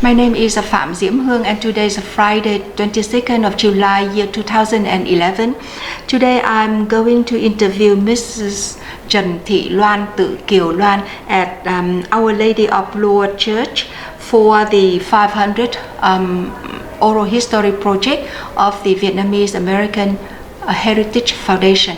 My name is Phạm Diễm Hương and today is Friday, 22nd of July, year 2011. Today I'm going to interview Mrs. Trần Thị Loan Tự Kiều Loan at Our Lady of Lourdes Church for the 500 Oral History Project of the Vietnamese American Heritage Foundation.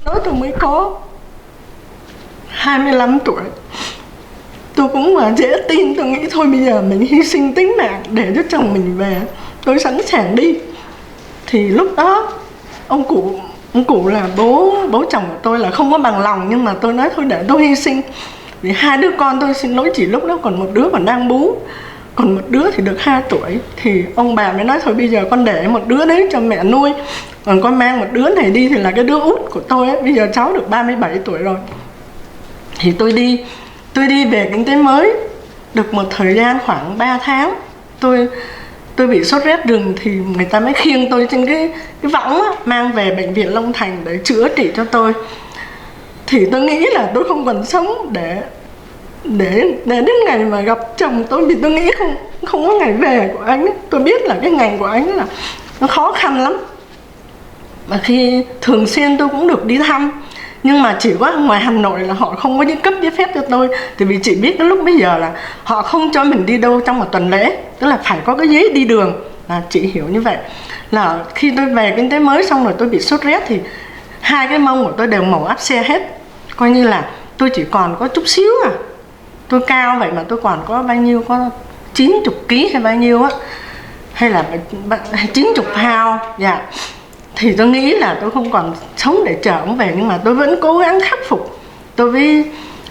đó tôi mới có 25 tuổi. Tôi cũng mà dễ tin, tôi nghĩ thôi bây giờ mình hy sinh tính mạng để cho chồng mình về, tôi sẵn sàng đi. Thì lúc đó ông cụ là bố chồng của tôi là không có bằng lòng, nhưng mà tôi nói thôi để tôi hy sinh. Vì hai đứa con tôi, xin lỗi chị, lúc đó còn một đứa còn đang bú, còn một đứa thì được 2 tuổi. Thì ông bà mới nói thôi bây giờ con để một đứa đấy cho mẹ nuôi, còn con mang một đứa này đi thì là cái đứa út của tôi ấy. Bây giờ cháu được 37 tuổi rồi. Thì tôi đi về kinh tế mới được một thời gian khoảng 3 tháng. Tôi bị sốt rét rừng thì người ta mới khiêng tôi trên cái võng á, mang về bệnh viện Long Thành để chữa trị cho tôi. Thì tôi nghĩ là tôi không còn sống để đến ngày mà gặp chồng tôi, vì tôi nghĩ không có ngày về của anh ấy. Tôi biết là cái ngành của anh là nó khó khăn lắm. Và khi thường xuyên tôi cũng được đi thăm, nhưng mà chỉ có ngoài Hà Nội là họ không có cấp giấy phép cho tôi. Tại vì chị biết cái lúc bây giờ là họ không cho mình đi đâu trong một tuần lễ, tức là phải có cái giấy đi đường, là chị hiểu như vậy. Là khi tôi về kinh tế mới xong rồi tôi bị sốt rét thì hai cái mông của tôi đều mổ áp xe hết. Coi như là tôi chỉ còn có chút xíu à. Tôi cao vậy mà tôi còn có bao nhiêu, có 90 kg hay bao nhiêu á, hay là 90 pound. Dạ. Thì tôi nghĩ là tôi không còn sống để chờ ông về, nhưng mà tôi vẫn cố gắng khắc phục. Tôi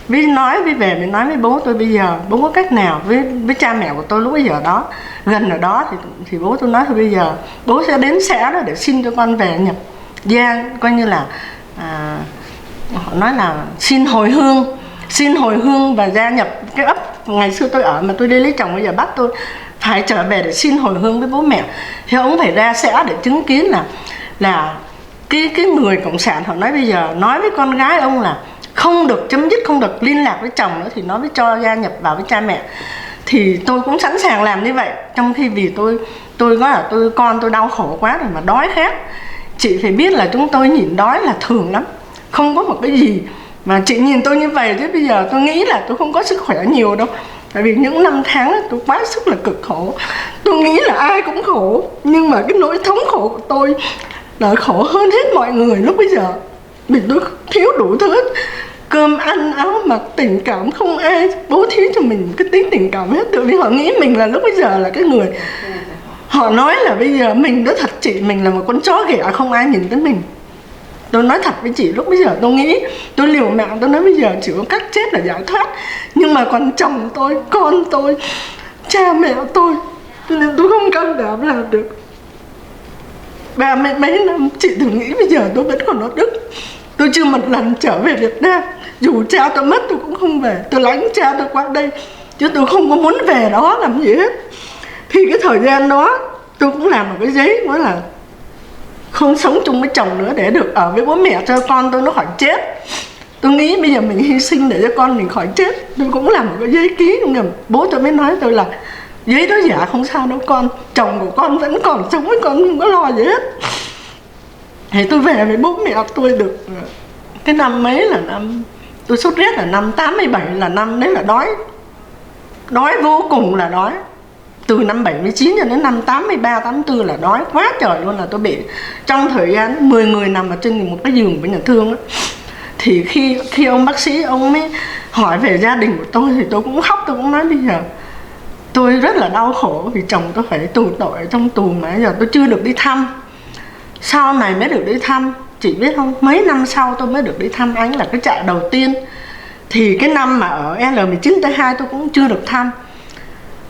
với nói với bố tôi bây giờ bố có cách nào, với cha mẹ của tôi lúc bây giờ đó gần ở đó thì bố tôi nói thôi bây giờ bố sẽ đến xã đó để xin cho con về nhập gia, coi như là họ nói là xin hồi hương và gia nhập cái ấp ngày xưa tôi ở mà tôi đi lấy chồng, bây giờ bắt tôi phải trở về để xin hồi hương với bố mẹ. Thì ông phải ra xã để chứng kiến là cái người cộng sản họ nói bây giờ nói với con gái ông là không được chấm dứt, không được liên lạc với chồng nữa, thì nó mới cho gia nhập vào với cha mẹ. Thì tôi cũng sẵn sàng làm như vậy, trong khi vì tôi có là con tôi đau khổ quá rồi mà đói khát. Chị phải biết là chúng tôi nhìn đói là thường lắm, không có một cái gì mà chị nhìn tôi như vậy. Chứ bây giờ tôi nghĩ là tôi không có sức khỏe nhiều đâu, tại vì những năm tháng tôi quá sức là cực khổ. Tôi nghĩ là ai cũng khổ, nhưng mà cái nỗi thống khổ của tôi là khổ hơn hết mọi người lúc bây giờ. Vì tôi thiếu đủ thứ, cơm ăn áo mặc, tình cảm không ai bố thí cho mình cái tí tình cảm hết. Tự vì họ nghĩ mình là lúc bây giờ là cái người, họ nói là bây giờ mình nói thật chị, mình là một con chó ghẻ, không ai nhìn tới mình. Tôi nói thật với chị, lúc bây giờ tôi nghĩ tôi liều mạng, tôi nói bây giờ chỉ có cách chết là giải thoát. Nhưng mà còn chồng tôi, con tôi, cha mẹ tôi, nên tôi không can đảm làm được. Và mấy năm chị thử nghĩ bây giờ tôi vẫn còn ở Đức, tôi chưa một lần trở về Việt Nam. Dù cha tôi mất tôi cũng không về, tôi lánh cha tôi qua đây, chứ tôi không có muốn về đó làm gì hết. Thì cái thời gian đó tôi cũng làm một cái giấy, nói là không sống chung với chồng nữa để được ở với bố mẹ cho con tôi nó khỏi chết. Tôi nghĩ bây giờ mình hy sinh để cho con mình khỏi chết. Tôi cũng làm một cái giấy ký, nhưng mà bố tôi mới nói tôi là giấy đó giả không sao đâu con, chồng của con vẫn còn sống với con, không có lo gì hết. Thì tôi về với bố mẹ tôi được cái năm mấy là năm tôi sốt rét là năm 87, là năm đấy là đói vô cùng là đói. Từ năm 79 cho đến năm 83, 84 là đói quá trời luôn, là tôi bị trong thời gian 10 người nằm ở trên một cái giường bệnh nhân thương đó. Thì khi ông bác sĩ ông mới hỏi về gia đình của tôi thì tôi cũng khóc, tôi cũng nói bây giờ tôi rất là đau khổ vì chồng tôi phải tù tội ở trong tù mà bây giờ tôi chưa được đi thăm. Sau này mới được đi thăm, chị biết không, mấy năm sau tôi mới được đi thăm anh, là cái trại đầu tiên. Thì cái năm mà ở L19T2 tôi cũng chưa được thăm.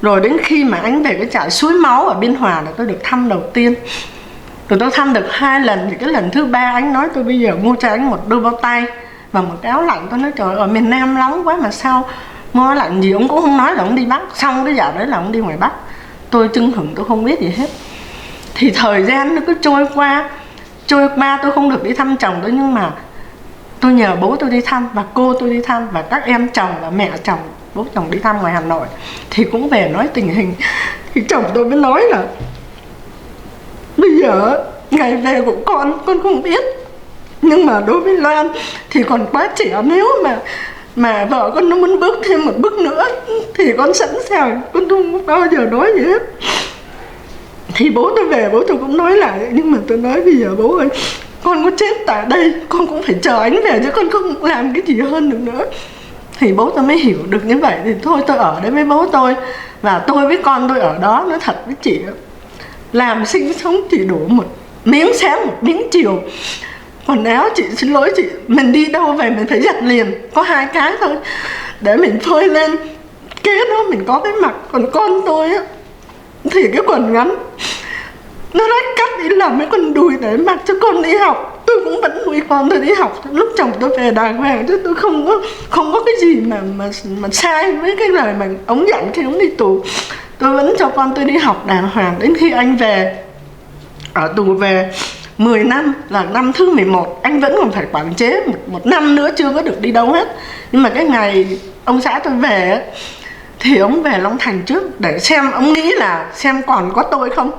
Rồi đến khi mà anh về cái trại Suối Máu ở Biên Hòa là tôi được thăm đầu tiên. Rồi tôi thăm được 2 lần, thì cái lần thứ 3 anh nói tôi bây giờ mua cho anh một đôi bao tay và một cái áo lạnh. Tôi nói trời, ở miền Nam nóng quá mà sao mua áo lạnh gì. Ông cũng không nói là ông đi Bắc, xong cái giờ đấy là ông đi ngoài Bắc. Tôi chưng hửng, tôi không biết gì hết. Thì thời gian nó cứ trôi qua tôi không được đi thăm chồng tôi, nhưng mà tôi nhờ bố tôi đi thăm và cô tôi đi thăm và các em chồng và mẹ chồng, bố chồng đi thăm ngoài Hà Nội thì cũng về nói tình hình. Thì chồng tôi mới nói là bây giờ ngày về của con không biết, nhưng mà đối với Loan thì còn quá trẻ, nếu mà vợ con nó muốn bước thêm một bước nữa thì con sẵn sàng, con không bao giờ nói gì hết. Thì bố tôi về, bố tôi cũng nói lại, nhưng mà tôi nói bây giờ bố ơi, con có chết tại đây con cũng phải chờ anh về chứ con không làm cái gì hơn được nữa. Thì bố tôi mới hiểu được như vậy, thì thôi tôi ở đấy với bố tôi, và tôi với con tôi ở đó. Nói thật với chị, làm sinh sống chỉ đủ một miếng sáng một miếng chiều. Quần áo chị xin lỗi chị, mình đi đâu về mình phải giặt liền, có 2 cái thôi để mình phơi lên, kế đó mình có cái mặc. Còn con tôi á thì cái quần ngắn nó rách cắt đi làm mấy con đùi để mặc cho con đi học. Tôi cũng vẫn nuôi con tôi đi học lúc chồng tôi về đàng hoàng, chứ tôi không có cái gì mà sai với cái lời mà ông dặn khi ông đi tù. Tôi vẫn cho con tôi đi học đàng hoàng đến khi anh về. Ở tù về 10 năm, là năm thứ 11 anh vẫn còn phải quản chế một năm nữa, chưa có được đi đâu hết. Nhưng mà cái ngày ông xã tôi về thì ông về Long Thành trước để xem, ông nghĩ là xem còn có tôi không.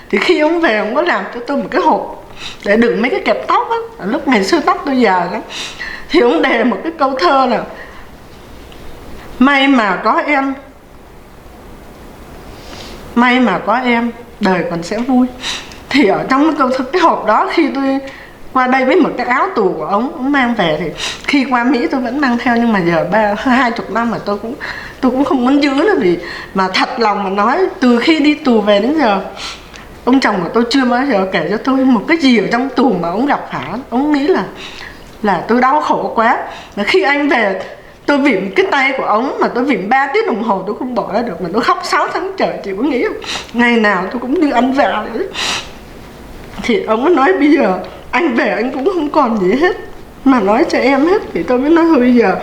Thì khi ông về ông có làm cho tôi một cái hộp để đựng mấy cái kẹp tóc á. Lúc ngày xưa tóc tôi dài lắm, thì ông đề một cái câu thơ là may mà có em, may mà có em đời còn sẽ vui. Thì ở trong cái hộp đó, khi tôi qua đây với một cái áo tù của ông mang về, thì khi qua Mỹ tôi vẫn mang theo. Nhưng mà giờ 20 năm mà tôi cũng không muốn giữ nữa. Vì mà thật lòng mà nói, từ khi đi tù về đến giờ, ông chồng của tôi chưa bao giờ kể cho tôi một cái gì ở trong tù mà ông gặp phải. Ông nghĩ là tôi đau khổ quá. Và khi anh về, tôi vịn cái tay của ông mà tôi vịn 3 tiếng đồng hồ tôi không bỏ ra được, mà tôi khóc 6 tháng trời. Chị có nghĩ không? Ngày nào tôi cũng như ăn vạ vậy. Thì ông mới nói bây giờ anh về anh cũng không còn gì hết mà nói cho em hết. Thì tôi mới nói thôi bây giờ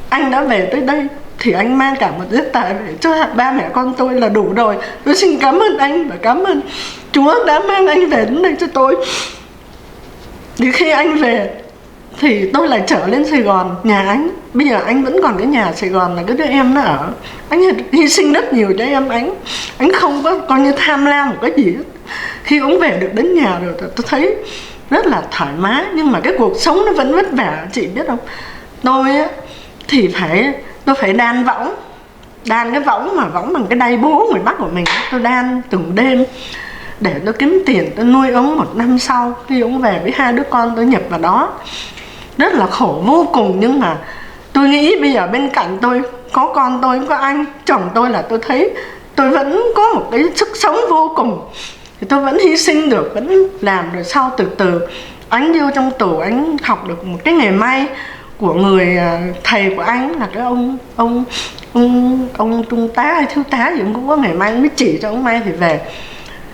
anh đã về tới đây thì anh mang cả một giấc tài về cho ba mẹ con tôi là đủ rồi. Tôi xin cảm ơn anh và cảm ơn Chúa đã mang anh về đến đây cho tôi. Thì khi anh về thì tôi lại trở lên Sài Gòn, nhà anh. Bây giờ anh vẫn còn cái nhà Sài Gòn là cái đứa em nó ở. Anh hy sinh rất nhiều cho em anh không có coi như tham lam một cái gì hết. Khi ông về được đến nhà rồi tôi thấy rất là thoải mái. Nhưng mà cái cuộc sống nó vẫn vất vả, chị biết không? Tôi á thì tôi phải đan võng. Đan cái võng mà võng bằng cái đay bố người Bắc của mình. Tôi đan từng đêm để tôi kiếm tiền tôi nuôi ông 1 năm sau. Khi ông về với 2 đứa con tôi nhập vào đó, rất là khổ vô cùng. Nhưng mà tôi nghĩ bây giờ bên cạnh tôi có con tôi, có anh chồng tôi, là tôi thấy tôi vẫn có một cái sức sống vô cùng. Thì tôi vẫn hy sinh được, vẫn làm. Rồi sau từ từ anh vô trong tù, anh học được một cái nghề may của người thầy của anh, là cái ông trung tá hay thiếu tá gì cũng có nghề may. Anh mới chỉ cho ông may, thì về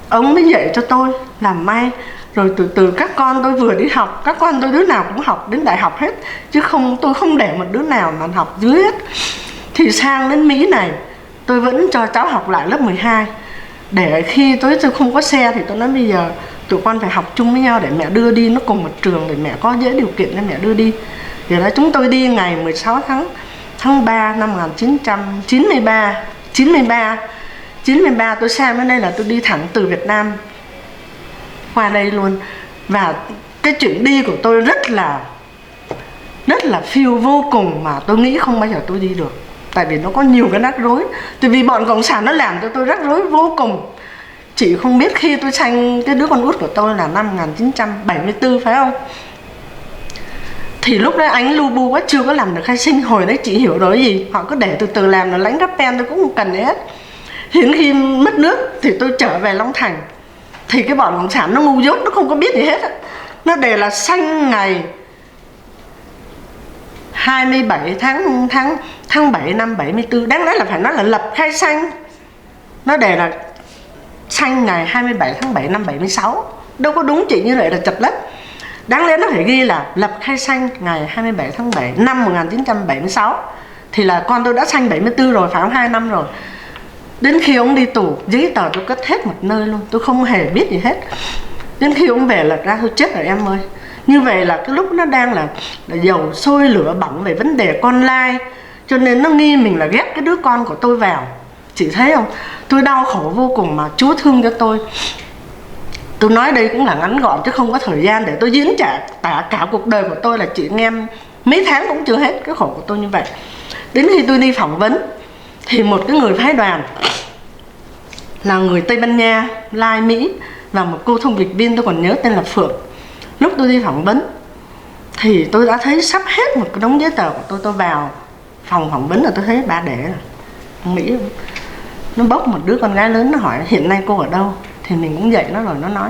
ông mới dạy cho tôi làm may. Rồi từ từ các con tôi vừa đi học, các con tôi đứa nào cũng học đến đại học hết, chứ tôi không để một đứa nào mà học dưới hết. Thì sang đến Mỹ này tôi vẫn cho cháu học lại lớp 12. Để khi tôi không có xe thì tôi nói bây giờ tụi con phải học chung với nhau để mẹ đưa đi, nó cùng một trường để mẹ có dễ điều kiện để mẹ đưa đi. Thì là chúng tôi đi ngày 16 tháng 3 năm 1993 tôi sang đến đây là tôi đi thẳng từ Việt Nam qua đây luôn. Và cái chuyện đi của tôi rất là phiêu vô cùng, mà tôi nghĩ không bao giờ tôi đi được. Tại vì nó có nhiều cái rắc rối. Tại vì bọn cộng sản nó làm cho tôi rắc rối vô cùng. Chị không biết khi tôi sanh cái đứa con út của tôi là năm 1974 phải không? Thì lúc đấy anh lu bu quá, chưa có làm được khai sinh. Hồi đấy chị hiểu rồi gì, họ cứ để từ từ làm, là lãnh ráp pen tôi cũng không cần hết. Đến khi mất nước thì tôi trở về Long Thành, thì cái bọn cộng sản nó ngu dốt, nó không có biết gì hết. Nó để là sanh ngày 27 tháng 7 năm 74. Đáng lẽ là phải nói là lập khai sanh. Nó để là sanh ngày 27 tháng 7 năm 76. Đâu có đúng chị, như vậy là chật lất. Đáng lẽ nó phải ghi là lập khai sanh ngày 27 tháng 7 năm 1976. Thì là con tôi đã sanh 74 rồi, phải không? 2 năm rồi. Đến khi ông đi tù, giấy tờ tôi cất hết một nơi luôn, tôi không hề biết gì hết. Đến khi ông về là ra tôi chết rồi em ơi. Như vậy là cái lúc nó đang là dầu sôi lửa bỏng về vấn đề con lai, cho nên nó nghi mình là ghép cái đứa con của tôi vào. Chị thấy không? Tôi đau khổ vô cùng mà Chúa thương cho tôi. Tôi nói đây cũng là ngắn gọn chứ không có thời gian để tôi diễn tả cả cuộc đời của tôi, là chị nghe mấy tháng cũng chưa hết cái khổ của tôi như vậy. Đến khi tôi đi phỏng vấn thì một cái người phái đoàn là người Tây Ban Nha, Lai Mỹ, và một cô thông dịch viên tôi còn nhớ tên là Phượng. lúc tôi đi phỏng vấn thì tôi đã thấy sắp hết một cái đống giấy tờ của tôi vào phòng phỏng vấn rồi tôi thấy ba đẻ rồi. Ông nghĩ nó bốc một đứa con gái lớn, nó hỏi hiện nay cô ở đâu, thì mình cũng dậy nó rồi, nó nói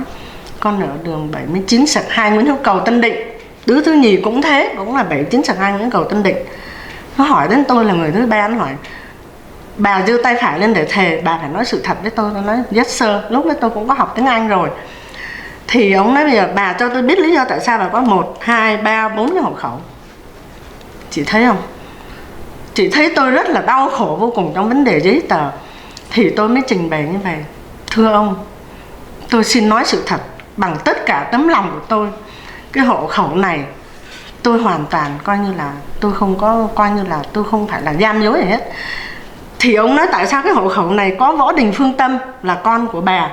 con ở đường 79/2 Nguyễn Hữu Cầu Tân Định. Đứa thứ nhì cũng thế, cũng là 79/2 Nguyễn Hữu Cầu Tân Định. Nó hỏi đến tôi là người thứ ba, nó hỏi bà giơ tay phải lên để thề, bà phải nói sự thật với tôi. Tôi nói yes sir. Lúc đấy tôi cũng có học tiếng Anh rồi. Thì ông nói bây giờ bà cho tôi biết lý do tại sao bà có 1, 2, 3, 4 cái hộ khẩu. Chị thấy không? Chị thấy tôi rất là đau khổ vô cùng trong vấn đề giấy tờ. Thì tôi mới trình bày như vậy: thưa ông, tôi xin nói sự thật bằng tất cả tấm lòng của tôi. Cái hộ khẩu này tôi hoàn toàn coi như là tôi không có, coi như là tôi không phải là gian dối gì hết. Thì ông nói tại sao cái hộ khẩu này có Võ Đình Phương Tâm là con của bà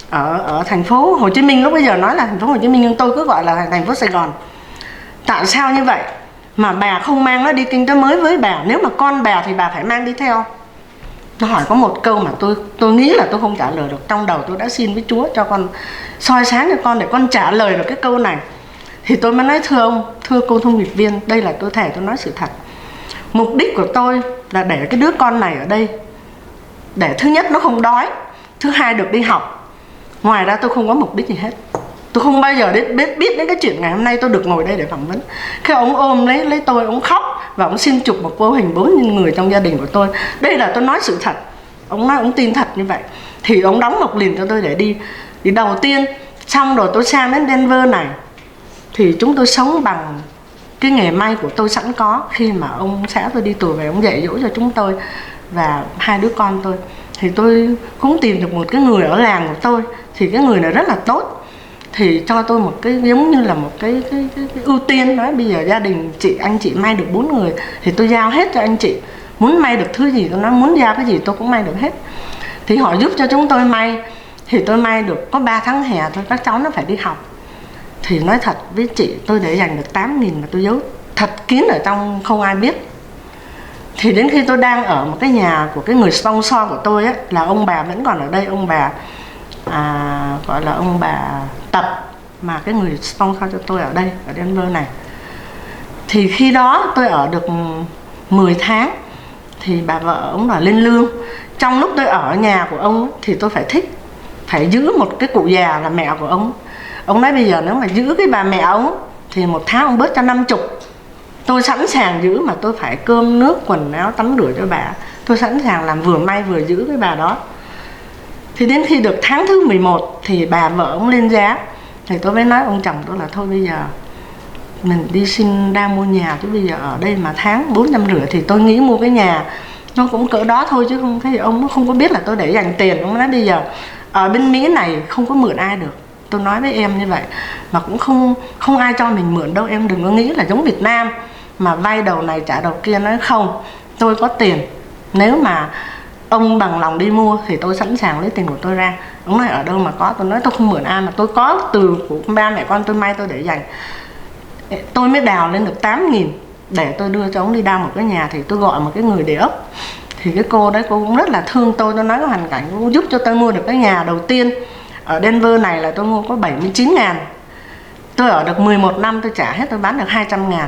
ở thành phố Hồ Chí Minh, lúc bây giờ nói là thành phố Hồ Chí Minh nhưng tôi cứ gọi là thành phố Sài Gòn. Tại sao như vậy mà bà không mang nó đi kinh tế mới với bà? Nếu mà con bà thì bà phải mang đi theo. Nó hỏi có một câu mà tôi nghĩ là tôi không trả lời được. Trong đầu tôi đã xin với Chúa cho con soi sáng cho con để con trả lời được cái câu này. Thì tôi mới nói thưa ông, thưa cô thông nghiệp viên, đây là tôi thề tôi nói sự thật. Mục đích của tôi là để cái đứa con này ở đây, để thứ nhất nó không đói, thứ hai được đi học. Ngoài ra tôi không có mục đích gì hết. Tôi không bao giờ biết đến cái chuyện ngày hôm nay tôi được ngồi đây để phỏng vấn. Khi ông ôm lấy tôi, ông khóc và ông xin chụp một vô hình 4 người trong gia đình của tôi. Đây là tôi nói sự thật. Ông nói ông tin thật như vậy. Thì ông đóng một liền cho tôi để đi. Thì đầu tiên xong rồi tôi sang đến Denver này, thì chúng tôi sống bằng cái nghề may của tôi sẵn có. Khi mà ông xã tôi đi tù về, ông dạy dỗ cho chúng tôi và 2 đứa con tôi. Thì tôi cũng tìm được một cái người ở làng của tôi. Thì cái người này rất là tốt, thì cho tôi một cái giống như là một cái ưu tiên. Nói bây giờ gia đình anh chị may được 4 người thì tôi giao hết cho anh chị. Muốn may được thứ gì tôi nói, muốn giao cái gì tôi cũng may được hết. Thì họ giúp cho chúng tôi may. Thì tôi may được có 3 tháng hè thôi, các cháu nó phải đi học. Thì nói thật với chị, tôi để dành được 8.000 mà tôi giấu thật kín ở trong không ai biết. Thì đến khi tôi đang ở một cái nhà của cái người sponsor của tôi á, là ông bà vẫn còn ở đây, ông bà gọi là ông bà Tập, mà cái người sponsor cho tôi ở đây, ở Denver này. Thì khi đó tôi ở được 10 tháng thì bà vợ ông là lên lương. Trong lúc tôi ở nhà của ông thì tôi phải giữ một cái cụ già là mẹ của ông. Ông nói bây giờ nếu mà giữ cái bà mẹ ông thì 1 tháng ông bớt cho 50. Tôi sẵn sàng giữ, mà tôi phải cơm nước quần áo tắm rửa cho bà. Tôi sẵn sàng làm vừa may vừa giữ với bà đó. Thì đến khi được tháng thứ 11 thì bà vợ ông lên giá. Thì tôi mới nói ông chồng tôi là thôi bây giờ mình đi xin ra mua nhà, chứ bây giờ ở đây mà tháng 450 thì tôi nghĩ mua cái nhà nó cũng cỡ đó thôi, chứ không. Thì ông không có biết là tôi để dành tiền. Ông nói bây giờ ở bên Mỹ này không có mượn ai được. Tôi nói với em như vậy, mà cũng không ai cho mình mượn đâu. Em đừng có nghĩ là giống Việt Nam mà vay đầu này trả đầu kia. Nói không, tôi có tiền, nếu mà ông bằng lòng đi mua thì tôi sẵn sàng lấy tiền của tôi ra. Ông nói ở đâu mà có. Tôi nói tôi không mượn ai, mà tôi có từ của ba mẹ con tôi may tôi để dành. Tôi mới đào lên được 8.000 để tôi đưa cho ông đi đào một cái nhà. Thì tôi gọi một cái người đề ốc. Thì cái cô đấy, cô cũng rất là thương tôi. Tôi nói có hoàn cảnh, cô giúp cho tôi mua được cái nhà đầu tiên ở Denver này là tôi mua có 79.000. Tôi ở được 11 năm tôi trả hết, tôi bán được 200.000.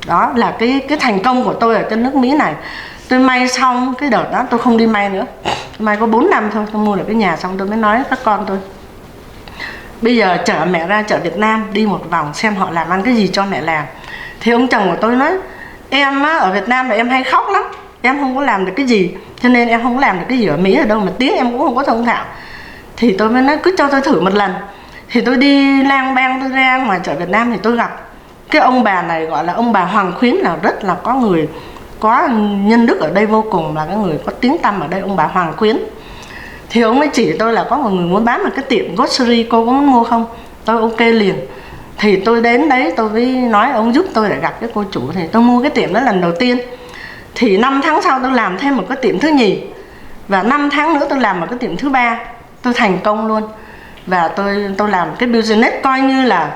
Đó là cái thành công của tôi ở trên nước Mỹ này. Tôi may xong cái đợt đó tôi không đi may nữa. Tôi may có 4 năm thôi, tôi mua được cái nhà xong tôi mới nói với các con tôi, bây giờ chở mẹ ra chợ Việt Nam đi một vòng xem họ làm ăn cái gì cho mẹ làm. Thì ông chồng của tôi nói em á, ở Việt Nam là em hay khóc lắm, em không có làm được cái gì, cho nên em không có làm được cái gì ở Mỹ ở đâu, mà tiếng em cũng không có thông thạo. Thì tôi mới nói cứ cho tôi thử một lần. Thì tôi đi lang bang, tôi ra ngoài chợ Việt Nam thì tôi gặp cái ông bà này, gọi là ông bà Hoàng Khuyến, là rất là có người, có nhân đức ở đây vô cùng, là cái người có tiếng tăm ở đây, ông bà Hoàng Khuyến. Thì ông ấy chỉ tôi là có một người muốn bán một cái tiệm grocery, cô có muốn mua không? Tôi ok liền. Thì tôi đến đấy tôi mới nói ông giúp tôi để gặp cái cô chủ. Thì tôi mua cái tiệm đó lần đầu tiên. Thì 5 tháng sau tôi làm thêm một cái tiệm thứ nhì, và 5 tháng nữa tôi làm một cái tiệm thứ 3. Tôi thành công luôn. Và tôi làm cái business coi như là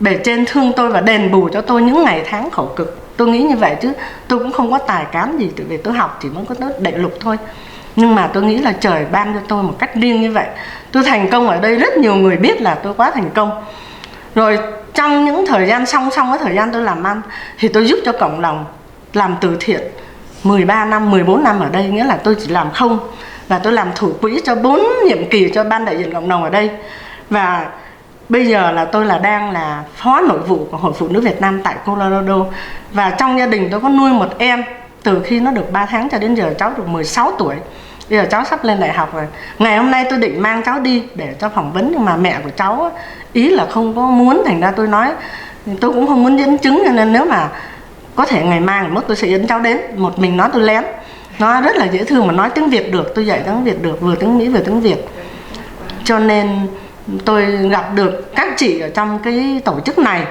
bề trên thương tôi và đền bù cho tôi những ngày tháng khổ cực. Tôi nghĩ như vậy, chứ tôi cũng không có tài cán gì, tự vì tôi học chỉ mới có tới đại lục thôi. Nhưng mà tôi nghĩ là trời ban cho tôi một cách riêng như vậy. Tôi thành công ở đây, rất nhiều người biết là tôi quá thành công. Rồi trong những thời gian song song với thời gian tôi làm ăn thì tôi giúp cho cộng đồng làm từ thiện 13 năm, 14 năm ở đây. Nghĩa là tôi chỉ làm không, và tôi làm thủ quỹ cho 4 nhiệm kỳ cho ban đại diện cộng đồng ở đây. Và bây giờ là tôi đang là phó nội vụ của Hội Phụ Nữ Việt Nam tại Colorado. Và trong gia đình tôi có nuôi một em từ khi nó được 3 tháng cho đến giờ cháu được 16 tuổi. Bây giờ cháu sắp lên đại học rồi. Ngày hôm nay tôi định mang cháu đi để cho phỏng vấn, nhưng mà mẹ của cháu ý là không có muốn. Thành ra tôi nói tôi cũng không muốn dẫn chứng, cho nên nếu mà có thể ngày mai mốt tôi sẽ dẫn cháu đến. Một mình nó tôi lén. Nó rất là dễ thương mà nói tiếng Việt được. Tôi dạy tiếng Việt được, vừa tiếng Mỹ vừa tiếng Việt. Cho nên tôi gặp được các chị ở trong cái tổ chức này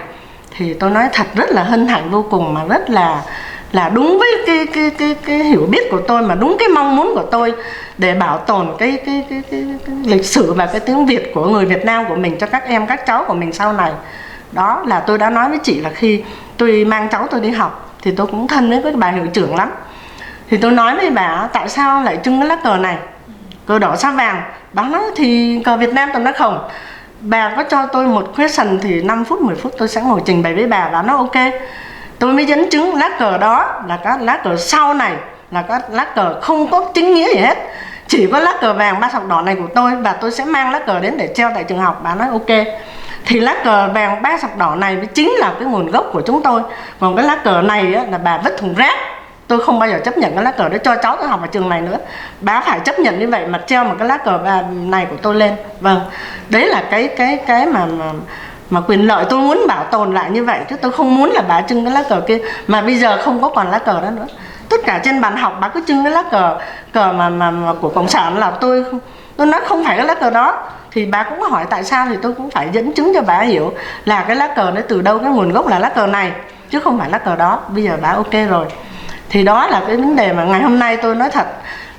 thì tôi nói thật rất là hân hạnh vô cùng, mà rất là đúng với cái hiểu biết của tôi, mà đúng cái mong muốn của tôi để bảo tồn cái lịch sử và cái tiếng Việt của người Việt Nam của mình cho các em các cháu của mình sau này. Đó là tôi đã nói với chị là khi tôi mang cháu tôi đi học thì tôi cũng thân với bà hiệu trưởng lắm. Thì tôi nói với bà tại sao lại trưng cái lá cờ này, cờ đỏ sao vàng. Bà nói thì cờ Việt Nam. Tôi nói không, bà có cho tôi một question thì 5 phút 10 phút tôi sẽ ngồi trình bày với bà. Bà nói ok. Tôi mới dẫn chứng lá cờ đó là các lá cờ sau này là các lá cờ không có chính nghĩa gì hết, chỉ có lá cờ vàng 3 sọc đỏ này của tôi, và tôi sẽ mang lá cờ đến để treo tại trường học. Bà nói ok. Thì lá cờ vàng 3 sọc đỏ này mới chính là cái nguồn gốc của chúng tôi. Còn cái lá cờ này á, là bà vứt thùng rác. Tôi không bao giờ chấp nhận cái lá cờ đó cho cháu tôi học ở trường này nữa. Bà phải chấp nhận như vậy mà treo một cái lá cờ này của tôi lên. Vâng, đấy là cái mà quyền lợi tôi muốn bảo tồn lại như vậy, chứ tôi không muốn là bà trưng cái lá cờ kia mà bây giờ không có còn lá cờ đó nữa. Tất cả trên bàn học bà cứ trưng cái lá cờ mà của cộng sản, là tôi nói không phải cái lá cờ đó. Thì bà cũng hỏi tại sao, thì tôi cũng phải dẫn chứng cho bà hiểu là cái lá cờ nó từ đâu, cái nguồn gốc là lá cờ này chứ không phải lá cờ đó. Bây giờ bà ok rồi. Thì đó là cái vấn đề mà ngày hôm nay tôi nói thật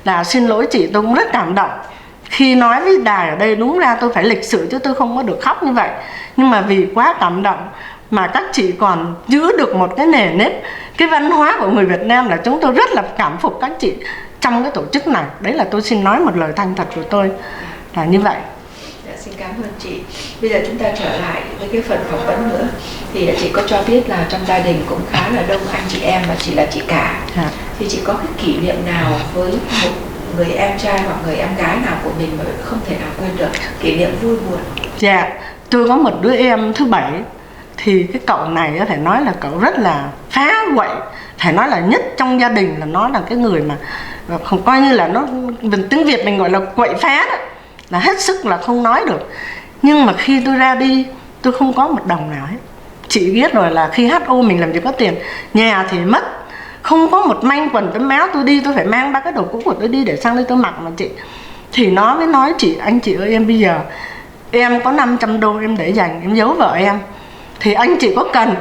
là xin lỗi chị, tôi cũng rất cảm động khi nói với đài ở đây. Đúng ra tôi phải lịch sự chứ tôi không có được khóc như vậy, nhưng mà vì quá cảm động mà các chị còn giữ được một cái nề nếp, cái văn hóa của người Việt Nam, là chúng tôi rất là cảm phục các chị trong cái tổ chức này. Đấy là tôi xin nói một lời thành thật của tôi là như vậy. Xin cảm ơn chị. Bây giờ chúng ta trở lại với cái phần phỏng vấn nữa. Thì chị có cho biết là trong gia đình cũng khá là đông anh chị em và chị là chị cả. Thì chị có cái kỷ niệm nào với một người em trai hoặc người em gái nào của mình mà không thể nào quên được, kỷ niệm vui buồn? Dạ, tôi có một đứa em thứ 7. Thì cái cậu này phải nói là cậu rất là phá quậy, phải nói là nhất trong gia đình, là nó là cái người mà không coi như là nó, tiếng Việt mình gọi là quậy phá đó, là hết sức là không nói được. Nhưng mà khi tôi ra đi tôi không có một đồng nào hết. Chị biết rồi là khi HO mình làm gì có tiền, nhà thì mất, không có một manh quần tấm áo. Tôi đi tôi phải mang 3 cái đồ cũ của tôi đi để sang đây tôi mặc mà chị. Thì nó mới nói chị, anh chị ơi em bây giờ em có 500 đô em để dành, em giấu vợ em. Thì anh chị có cần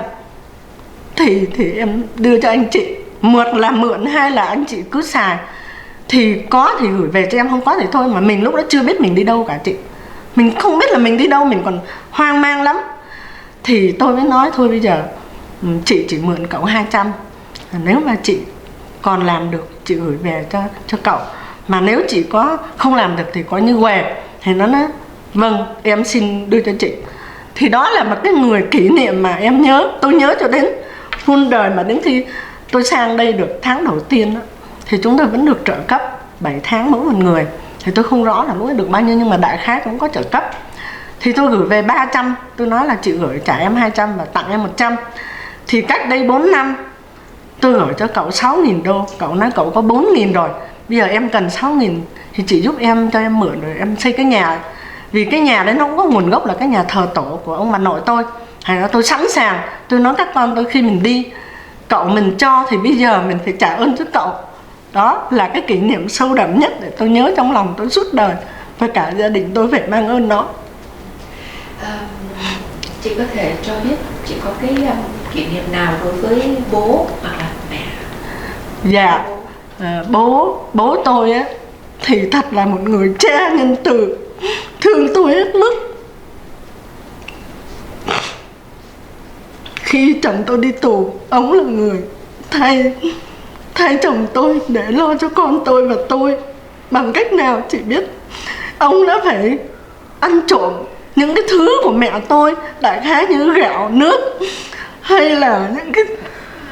thì em đưa cho anh chị. Một là mượn, hai là anh chị cứ xài. Thì có thì gửi về cho em, không có thì thôi. Mà mình lúc đó chưa biết mình đi đâu cả chị. Mình không biết là mình đi đâu, mình còn hoang mang lắm. Thì tôi mới nói thôi bây giờ chị chỉ mượn cậu 200. Nếu mà chị còn làm được chị gửi về cho cậu. Mà nếu chị có không làm được thì coi như què. Thì nó nói vâng em xin đưa cho chị. Thì đó là một cái người kỷ niệm mà em nhớ, tôi nhớ cho đến muôn đời. Mà đến khi tôi sang đây được tháng đầu tiên đó, thì chúng tôi vẫn được trợ cấp 7 tháng mỗi một người. Thì tôi không rõ là lúc ấy được bao nhiêu, nhưng mà đại khái cũng có trợ cấp. Thì tôi gửi về 300. Tôi nói là chị gửi trả em 200 và tặng em 100. Thì cách đây 4 năm tôi gửi cho cậu 6.000 đô. Cậu nói cậu có 4.000 rồi, bây giờ em cần 6.000 thì chị giúp em, cho em mượn rồi em xây cái nhà. Vì cái nhà đấy nó cũng có nguồn gốc là cái nhà thờ tổ của ông bà nội tôi. Hay là tôi sẵn sàng, tôi nói các con tôi khi mình đi, cậu mình cho thì bây giờ mình phải trả ơn cho cậu. Đó là cái kỷ niệm sâu đậm nhất để tôi nhớ trong lòng tôi suốt đời. Và cả gia đình tôi phải mang ơn nó. Chị có thể cho biết chị có cái kỷ niệm nào đối với bố hoặc là mẹ? Dạ, bố tôi á thì thật là một người cha nhân từ, thương tôi hết mức. Khi chồng tôi đi tù, ông là người thay chồng tôi để lo cho con tôi và tôi. Bằng cách nào chị biết, ông đã phải ăn trộm những cái thứ của mẹ tôi, đại khái như gạo, nước hay là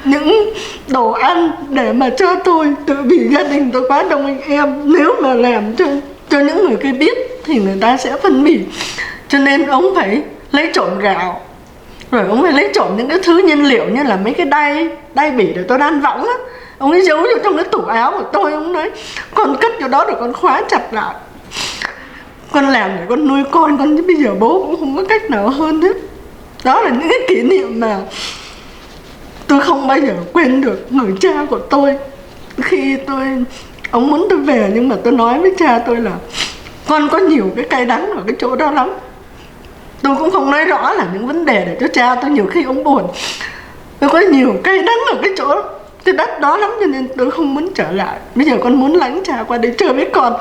những đồ ăn để mà cho tôi. Tự vì gia đình tôi quá đông anh em, nếu mà làm cho những người kia biết thì người ta sẽ phân biệt. Cho nên ông phải lấy trộn gạo, rồi ông phải lấy trộn những cái thứ nhiên liệu như là mấy cái đay bỉ để tôi đan võng á. Ông ấy giấu vào trong cái tủ áo của tôi. Ông nói con cất vào đó rồi con khóa chặt lại, con làm để con nuôi con chứ bây giờ bố cũng không có cách nào hơn hết. Đó là những cái kỷ niệm mà tôi không bao giờ quên được người cha của tôi. Khi ông muốn tôi về, nhưng mà tôi nói với cha tôi là con có nhiều cái cay đắng ở cái chỗ đó lắm. Tôi cũng không nói rõ là những vấn đề để cho cha tôi, nhiều khi ông buồn. Tôi có nhiều cay đắng ở cái chỗ cái đất đó lắm, cho nên tôi không muốn trở lại. Bây giờ con muốn lánh cha qua đây chơi với con.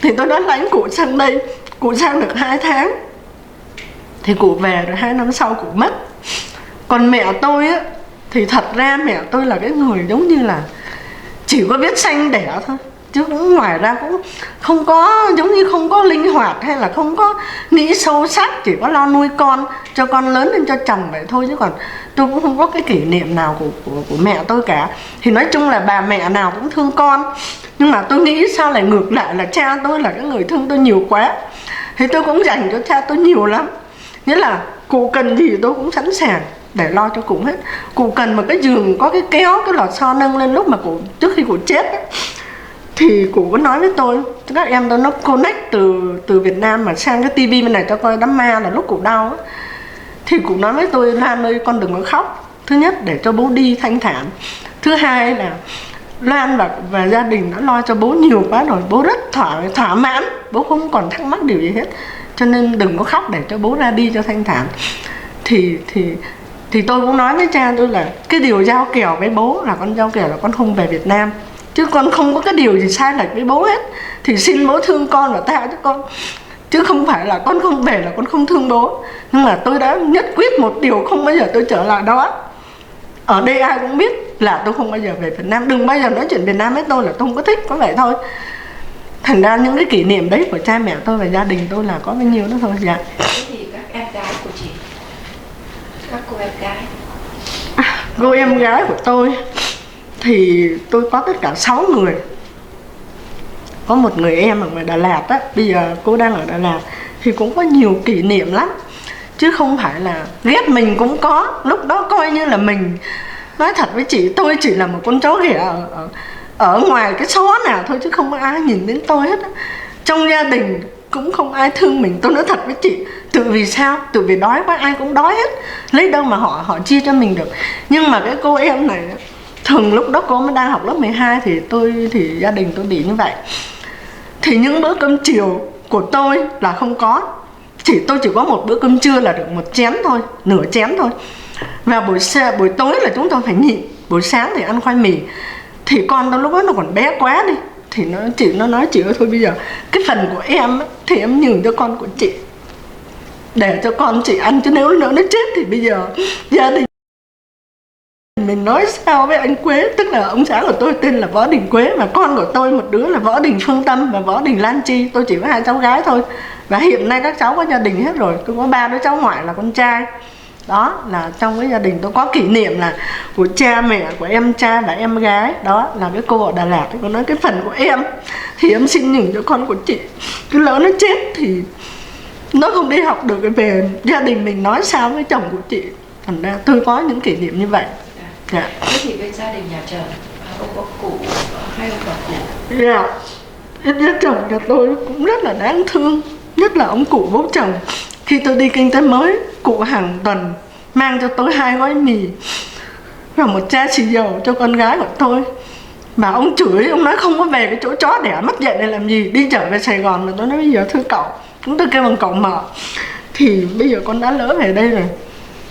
Thì tôi đã lánh cụ sang đây. Cụ sang được 2 tháng thì cụ về, rồi 2 năm sau cụ mất. Còn mẹ tôi á, thì thật ra mẹ tôi là cái người giống như là chỉ có biết sanh đẻ thôi, chứ cũng ngoài ra cũng không có, giống như không có linh hoạt hay là không có nghĩ sâu sắc, chỉ có lo nuôi con, cho con lớn lên cho chồng vậy thôi. Chứ còn tôi cũng không có cái kỷ niệm nào của mẹ tôi cả. Thì nói chung là bà mẹ nào cũng thương con, nhưng mà tôi nghĩ sao lại ngược lại là cha tôi là cái người thương tôi nhiều quá. Thì tôi cũng dành cho cha tôi nhiều lắm. Nghĩa là cụ cần gì tôi cũng sẵn sàng để lo cho cụ hết. Cụ cần một cái giường có cái kéo, cái lò xo nâng lên lúc mà cụ, trước khi cụ chết ấy, thì cụ có nói với tôi, các em tôi nó connect từ Việt Nam mà sang cái tivi bên này cho coi đám ma là lúc cụ đau ấy. Thì cụ nói với tôi, Loan ơi con đừng có khóc. Thứ nhất để cho bố đi thanh thản. Thứ hai là Loan và gia đình đã lo cho bố nhiều quá rồi, bố rất thỏa mãn, bố không còn thắc mắc điều gì hết, cho nên đừng có khóc để cho bố ra đi cho thanh thản. Thì tôi cũng nói với cha tôi là cái điều giao kèo với bố là con giao kèo là con không về Việt Nam, chứ con không có cái điều gì sai lệch với bố hết. Thì xin bố thương con và tha cho con, chứ không phải là con không về là con không thương bố. Nhưng mà tôi đã nhất quyết một điều, không bao giờ tôi trở lại đó. Ở đây ai cũng biết là tôi không bao giờ về Việt Nam. Đừng bao giờ nói chuyện Việt Nam với tôi là tôi không có thích, có vậy thôi. Thành ra những cái kỷ niệm đấy của cha mẹ tôi và gia đình tôi là có bao nhiêu đó thôi. Dạ. Thế thì các em gái của chị, các cô em gái. Cô em gái của tôi thì tôi có tất cả 6 người. Có một người em ở ngoài Đà Lạt á, bây giờ cô đang ở Đà Lạt. Thì cũng có nhiều kỷ niệm lắm, chứ không phải là ghét mình cũng có. Lúc đó coi như là mình, nói thật với chị, tôi chỉ là một con chó ghẻ ở ngoài cái xó nào thôi, chứ không có ai nhìn đến tôi hết á. Trong gia đình cũng không ai thương mình. Tôi nói thật với chị, tự vì sao? Tự vì đói quá, ai cũng đói hết, lấy đâu mà họ chia cho mình được. Nhưng mà cái cô em này, thường lúc đó cô mới đang học lớp 12 thì gia đình tôi bị như vậy. Thì những bữa cơm chiều của tôi là không có. Tôi chỉ có một bữa cơm trưa là được 1 chén thôi, nửa chén thôi. Và buổi tối là chúng tôi phải nhịn. Buổi sáng thì ăn khoai mì. Thì con tôi lúc đó nó còn bé quá đi, thì nó nói chị ơi thôi bây giờ cái phần của em ấy, thì em nhường cho con của chị, để cho con chị ăn, chứ nếu nó chết thì bây giờ gia đình mình nói sao với anh Quế. Tức là ông xã của tôi tên là Võ Đình Quế, và con của tôi một đứa là Võ Đình Phương Tâm và Võ Đình Lan Chi. Tôi chỉ có 2 cháu gái thôi, và hiện nay các cháu có gia đình hết rồi. Tôi có 3 đứa cháu ngoại là con trai. Đó là trong cái gia đình tôi có kỷ niệm là của cha mẹ, của em cha và em gái. Đó là cái cô ở Đà Lạt ấy, có nói cái phần của em thì em xin nhường cho con của chị. Cứ lỡ nó chết thì nó không đi học được, về gia đình mình nói sao với chồng của chị. Thành ra tôi có những kỷ niệm như vậy. Dạ. Thế thì bên gia đình nhà chồng, ông có cụ hay ông bà cụ? Dạ. Nhà chồng nhà tôi cũng rất là đáng thương, nhất là ông cụ bố chồng. Khi tôi đi kinh tế mới, cụ hàng tuần mang cho tôi 2 gói mì và một chai xì dầu cho con gái của tôi. Mà ông chửi, ông nói không có về cái chỗ chó đẻ mất dạy này làm gì, đi trở về Sài Gòn. Mà tôi nói bây giờ thưa cậu, chúng tôi kêu bằng cậu mở, thì bây giờ con đã lỡ về đây rồi.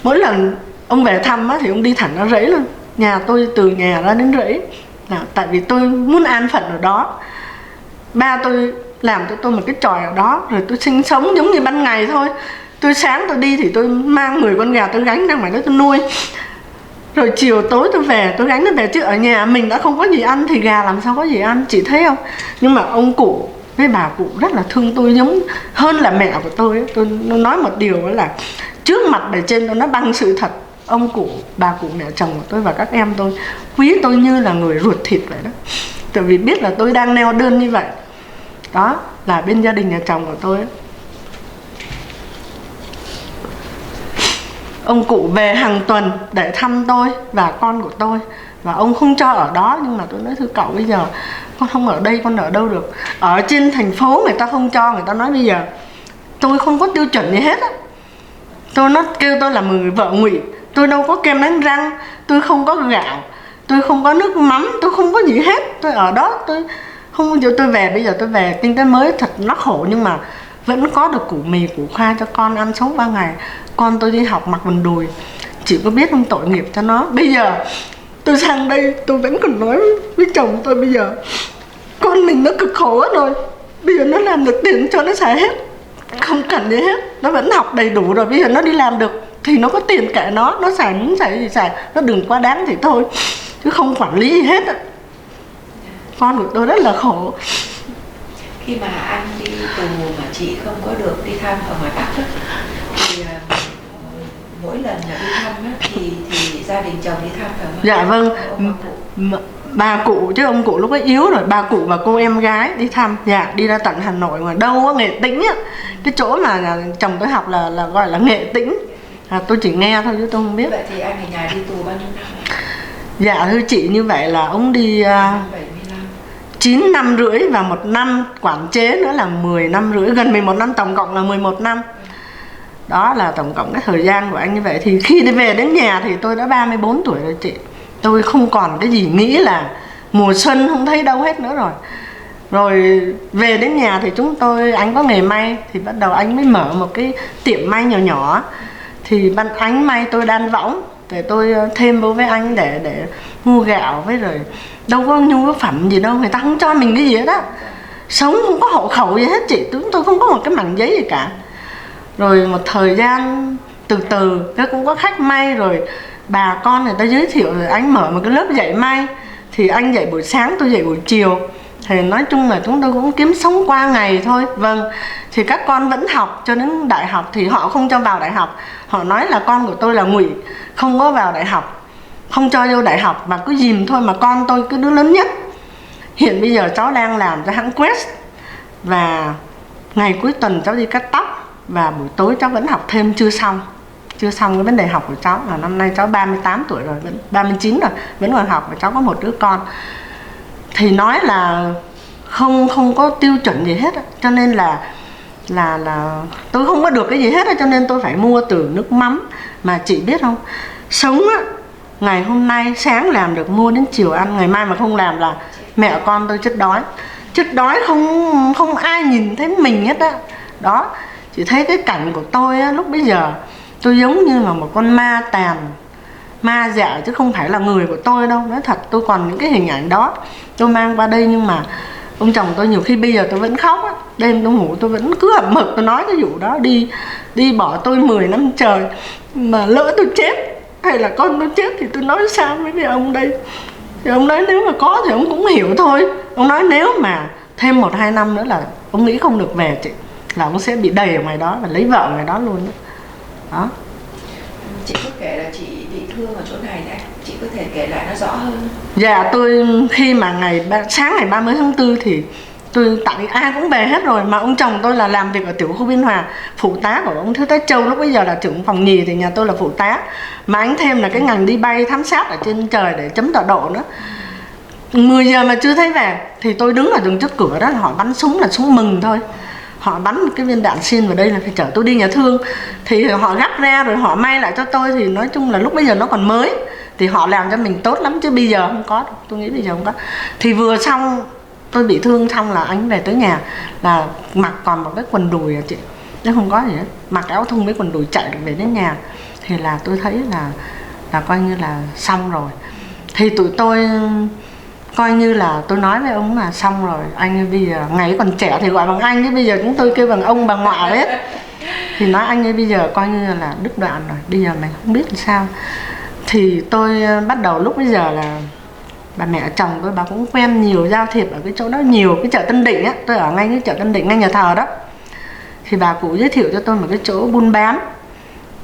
Mỗi lần ông về thăm á, thì ông đi thẳng ra rẫy luôn. Nhà tôi từ nhà ra đến rẫy là tại vì tôi muốn an phận ở đó. Ba tôi làm cho tôi một cái chòi ở đó, rồi tôi sinh sống giống như ban ngày thôi. Tôi sáng tôi đi thì tôi mang 10 con gà tôi gánh ra ngoài đó tôi nuôi, rồi chiều tối tôi về tôi gánh nó về. Chứ ở nhà mình đã không có gì ăn thì gà làm sao có gì ăn, chị thấy không? Nhưng mà ông cụ với bà cụ rất là thương tôi giống hơn là mẹ của tôi ấy. Tôi nói một điều đó là trước mặt bề trên tôi nói bằng sự thật, ông cụ, bà cụ, mẹ chồng của tôi và các em tôi quý tôi như là người ruột thịt vậy đó. Tại vì biết là tôi đang neo đơn như vậy. Đó là bên gia đình nhà chồng của tôi ấy. Ông cụ về hàng tuần để thăm tôi và con của tôi. Và ông không cho ở đó, nhưng mà tôi nói thưa cậu, bây giờ con không ở đây, con ở đâu được. Ở trên thành phố người ta không cho, người ta nói bây giờ tôi không có tiêu chuẩn gì hết á. Nó kêu tôi là người vợ ngụy. Tôi đâu có kem đánh răng, tôi không có gạo, tôi không có nước mắm, tôi không có gì hết. Tôi ở đó, tôi không bao giờ tôi về. Bây giờ tôi về kinh tế mới thật nó khổ, nhưng mà vẫn có được củ mì, củ khoai cho con ăn sống 3 ngày. Con tôi đi học mặc quần đùi, chỉ có biết không, tội nghiệp cho nó. Bây giờ tôi sang đây tôi vẫn còn nói với chồng tôi, bây giờ con mình nó cực khổ rồi, bây giờ nó làm được tiền cho nó xài hết, không cần gì hết. Nó vẫn học đầy đủ rồi, bây giờ nó đi làm được thì nó có tiền kệ nó xài muốn xài gì xài, nó đừng quá đáng thì thôi, chứ không quản lý gì hết á. Con của tôi rất là khổ. Khi mà anh đi tù mà chị không có được đi thăm ở ngoài Bắc đó, thì mỗi lần là đi thăm á, thì gia đình chồng đi thăm phải không? Dạ vâng, bà cụ chứ ông cụ lúc ấy yếu rồi, bà cụ và cô em gái đi thăm. Dạ, đi ra tận Hà Nội mà đâu á, Nghệ Tĩnh á, cái chỗ mà chồng tôi học là gọi là Nghệ Tĩnh. Tôi chỉ nghe thôi chứ tôi không biết. Vậy thì anh ở nhà đi tù bao nhiêu năm? Dạ thưa chị, như vậy là ông đi 9 năm rưỡi và 1 năm quản chế nữa là 10 năm rưỡi, gần 11 năm, tổng cộng là 11 năm. Đó là tổng cộng cái thời gian của anh như vậy. Thì khi đi về đến nhà thì tôi đã 34 tuổi rồi chị. Tôi không còn cái gì nghĩ là mùa xuân không thấy đâu hết nữa rồi. Rồi về đến nhà thì anh có nghề may, thì bắt đầu anh mới mở một cái tiệm may nhỏ nhỏ. Thì anh may tôi đan võng, để tôi thêm vô với anh để mua gạo, với rồi đâu có nhu yếu phẩm gì đâu, người ta không cho mình cái gì hết á. Sống không có hộ khẩu gì hết chị, tôi không có một cái mảnh giấy gì cả. Rồi một thời gian từ từ nó cũng có khách may, rồi bà con người ta giới thiệu, rồi anh mở một cái lớp dạy may. Thì anh dạy buổi sáng, tôi dạy buổi chiều. Thì nói chung là chúng tôi cũng kiếm sống qua ngày thôi. Vâng, thì các con vẫn học cho đến đại học, thì họ không cho vào đại học. Họ nói là con của tôi là ngụy, không có vào đại học, không cho vô đại học, mà cứ dìm thôi. Mà con tôi cứ đứa lớn nhất, hiện bây giờ cháu đang làm cho hãng Quest, và ngày cuối tuần cháu đi cắt tóc, và buổi tối cháu vẫn học thêm chưa xong cái vấn đề học của cháu. Là năm nay cháu 38 tuổi rồi, 39 rồi, vẫn còn học, và cháu có một đứa con. Thì nói là không có tiêu chuẩn gì hết, cho nên là tôi không có được cái gì hết, cho nên tôi phải mua từ nước mắm. Mà chị biết không, sống á, ngày hôm nay sáng làm được mua đến chiều ăn, ngày mai mà không làm là mẹ con tôi chết đói, không ai nhìn thấy mình hết á. Đó, chị thấy cái cảnh của tôi á, lúc bấy giờ tôi giống như là một con ma tàn, ma dạ, chứ không phải là người của tôi đâu. Nói thật, tôi còn những cái hình ảnh đó tôi mang qua đây. Nhưng mà ông chồng tôi nhiều khi bây giờ tôi vẫn khóc á, đêm tôi ngủ tôi vẫn cứ hậm hực tôi nói cái vụ đó. Đi bỏ tôi 10 năm trời, mà lỡ tôi chết hay là con tôi chết thì tôi nói sao với cái ông đây. Thì ông nói nếu mà có thì ông cũng hiểu thôi. Ông nói nếu mà thêm 1-2 năm nữa là ông nghĩ không được về chị, là ông sẽ bị đầy ở ngoài đó và lấy vợ ở ngoài đó luôn đó. Đó. Chị có kể là chị bị thương ở chỗ này đấy, chị có thể kể lại nó rõ hơn? Dạ, tôi khi mà sáng ngày 30 tháng 4 thì tôi tặng ai cũng về hết rồi. Mà ông chồng tôi là làm việc ở tiểu khu Biên Hòa, phụ tá của ông Thiếu tá Châu, lúc bây giờ là trưởng phòng nhì, thì nhà tôi là phụ tá. Mà anh thêm là cái ngành đi bay thám sát ở trên trời để chấm tọa độ nữa. 10 giờ mà chưa thấy về thì tôi đứng ở đường trước cửa đó, họ bắn súng là súng mừng thôi. Họ bắn một cái viên đạn xin vào đây là phải chở tôi đi nhà thương. Thì họ gắp ra rồi họ may lại cho tôi. Thì nói chung là lúc bây giờ nó còn mới, thì họ làm cho mình tốt lắm, chứ bây giờ không có. Tôi nghĩ bây giờ không có. Thì vừa xong tôi bị thương xong là anh về tới nhà là mặc còn một cái quần đùi à chị, chứ không có gì hết, mặc áo thun với quần đùi chạy được về đến nhà. Thì là tôi thấy là coi như là xong rồi. Thì tụi tôi coi như là tôi nói với ông là xong rồi, anh bây giờ ngày còn trẻ thì gọi bằng anh, chứ bây giờ chúng tôi kêu bằng ông bà ngoại hết. Thì nói anh ấy bây giờ coi như là đứt đoạn rồi, bây giờ mình không biết làm sao. Thì tôi bắt đầu lúc bây giờ là bà mẹ chồng tôi bà cũng quen nhiều, giao thiệp ở cái chỗ đó nhiều, cái chợ Tân Định á, tôi ở ngay cái chợ Tân Định ngay nhà thờ đó. Thì bà cụ giới thiệu cho tôi một cái chỗ buôn bán.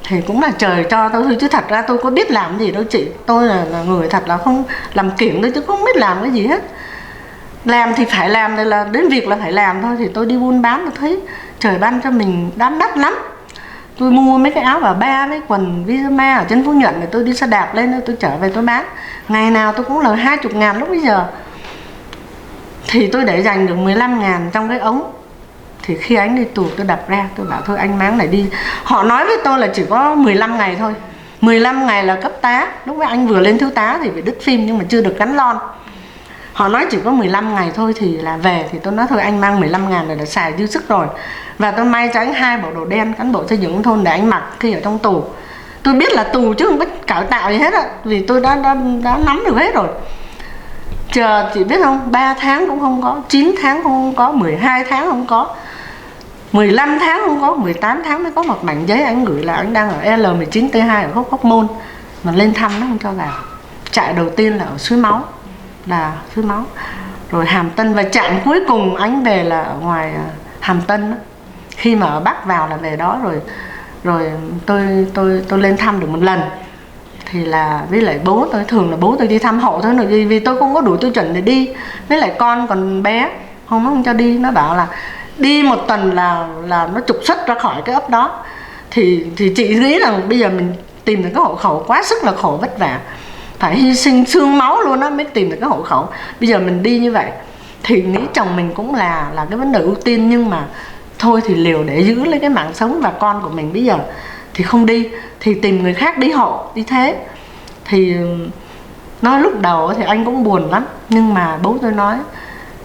Thì cũng là trời cho tôi thôi, chứ thật ra tôi có biết làm gì đâu chị. Tôi là người thật là không làm kiểng thôi, chứ không biết làm cái gì hết. Làm thì phải làm, đây là đến việc là phải làm thôi. Thì tôi đi buôn bán, tôi thấy trời ban cho mình đắt lắm. Tôi mua mấy cái áo bà ba với quần Vizama ở trên Phú Nhuận, rồi tôi đi xe đạp lên, tôi trở về tôi bán. Ngày nào tôi cũng lời 20.000 lúc bây giờ. Thì tôi để dành được 15.000 trong cái ống. Thì khi anh đi tù tôi đập ra, tôi bảo thôi anh mang này đi. Họ nói với tôi là chỉ có 15 ngày thôi. 15 ngày là cấp tá. Lúc đó anh vừa lên thiếu tá thì phải đứt phim nhưng mà chưa được gắn lon. Họ nói chỉ có 15 ngày thôi thì là về. Thì tôi nói thôi anh mang 15.000 này là xài dư sức rồi. Và tôi may cho anh 2 bộ đồ đen cán bộ xây dựng thôn để anh mặc khi ở trong tù. Tôi biết là tù chứ không có cải tạo gì hết á, vì tôi đã nắm được hết rồi. Chờ chị biết không, 3 tháng cũng không có, 9 tháng cũng không có, 12 tháng không có, 15 tháng không có, 18 tháng mới có một mảnh giấy anh gửi là anh đang ở L19T2 ở Hóc Môn. Mà lên thăm nó không cho vào. Trại đầu tiên là ở Suối Máu, rồi Hàm Tân, và trạm cuối cùng anh về là ở ngoài Hàm Tân đó. Khi mà ở Bắc vào là về đó rồi tôi lên thăm được một lần. Thì là với lại bố tôi, thường là bố tôi đi thăm hộ thôi, vì tôi không có đủ tiêu chuẩn để đi. Với lại con còn bé, nó không cho đi, nó bảo là đi một tuần là nó trục xuất ra khỏi cái ấp đó. Thì chị nghĩ rằng bây giờ mình tìm được cái hộ khẩu quá sức là khổ vất vả, phải hy sinh xương máu luôn á mới tìm được cái hộ khẩu. Bây giờ mình đi như vậy thì nghĩ chồng mình cũng là cái vấn đề ưu tiên, nhưng mà thôi thì liều để giữ lấy cái mạng sống và con của mình. Bây giờ thì không đi thì tìm người khác đi hộ, đi thế. Thì nói lúc đầu thì anh cũng buồn lắm, nhưng mà bố tôi nói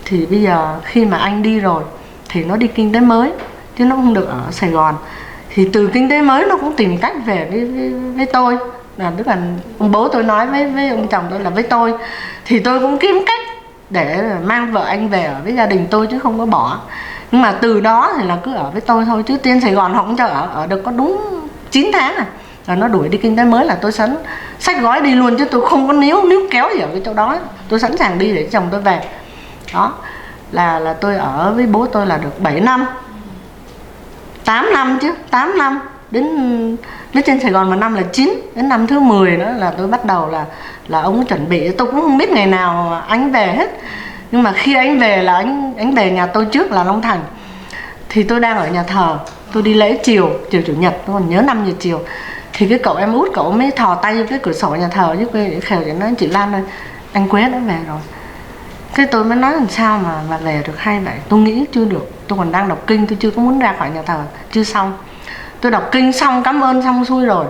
thì bây giờ khi mà anh đi rồi thì nó đi kinh tế mới chứ nó không được ở Sài Gòn. Thì từ kinh tế mới nó cũng tìm cách về với tôi, là tức là ông bố tôi nói với ông chồng tôi là với tôi. Thì tôi cũng kiếm cách để mang vợ anh về ở với gia đình tôi chứ không có bỏ. Nhưng mà từ đó thì là cứ ở với tôi thôi, chứ trên Sài Gòn họ không cho ở được có đúng 9 tháng à. Rồi nó đuổi đi kinh tế mới là tôi xách gói đi luôn, chứ tôi không có níu kéo gì ở cái chỗ đó. Tôi sẵn sàng đi để chồng tôi về. Đó là tôi ở với bố tôi là được 7 năm, 8 năm chứ, 8 năm. Đến trên Sài Gòn một năm là 9. Đến năm thứ 10 đó là tôi bắt đầu là ông chuẩn bị. Tôi cũng không biết ngày nào anh về hết. Nhưng mà khi anh về là anh về nhà tôi trước là Long Thành. Thì tôi đang ở nhà thờ, tôi đi lễ chiều Chủ nhật, tôi còn nhớ 5 giờ chiều. Thì cái cậu em út cậu mới thò tay vô cái cửa sổ nhà thờ với quê để khều cho nó, chị Lan ơi, anh Quế đã về rồi. Cái tôi mới nói làm sao mà về được hay vậy. Tôi nghĩ chưa được, tôi còn đang đọc kinh, tôi chưa có muốn ra khỏi nhà thờ, chưa xong. Tôi đọc kinh xong, cảm ơn xong xuôi rồi,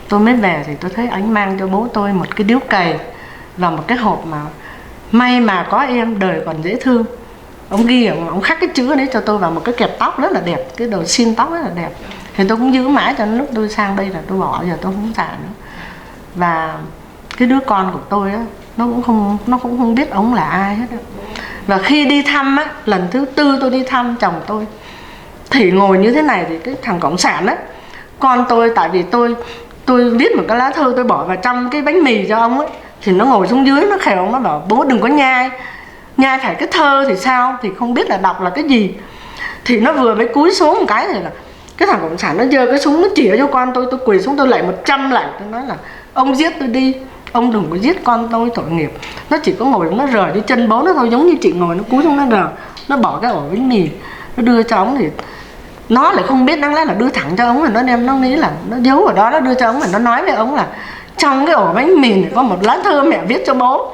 tôi mới về. Thì tôi thấy anh mang cho bố tôi một cái điếu cày và một cái hộp mà may mà có em đời còn dễ thương. Ông ghi, ông khắc cái chữ đấy cho tôi vào một cái kẹp tóc rất là đẹp, cái đầu xin tóc rất là đẹp. Thì tôi cũng giữ mãi cho đến lúc tôi sang đây là tôi bỏ, giờ tôi không xài nữa. Và cái đứa con của tôi á, nó cũng không biết ông là ai hết á. Và khi đi thăm á, lần thứ 4 tôi đi thăm chồng tôi thì ngồi như thế này, thì cái thằng cộng sản á, con tôi, tại vì tôi viết một cái lá thư tôi bỏ vào trong cái bánh mì cho ông ấy, thì nó ngồi xuống dưới, nó khều ông, nó bảo bố đừng có nhai phải cái thơ thì sao, thì không biết là đọc là cái gì. Thì nó vừa mới cúi xuống một cái thì là cái thằng cộng sản nó giơ cái súng, nó chĩa cho con tôi quỳ xuống, tôi lạy 100 lạy. Tôi nói là ông giết tôi đi, ông đừng có giết con tôi, tội nghiệp. Nó chỉ có ngồi, nó rờ cái chân bố nó thôi, giống như chị ngồi, nó cúi xuống nó rờ, nó bỏ cái ổ bánh mì nó đưa cho ông. Thì nó lại không biết, đáng lẽ là đưa thẳng cho ông, mà nó đem, nó nghĩ là nó giấu ở đó, nó đưa cho ông, mà nó nói với ông là trong cái ổ bánh mì này có một lá thơ mẹ viết cho bố,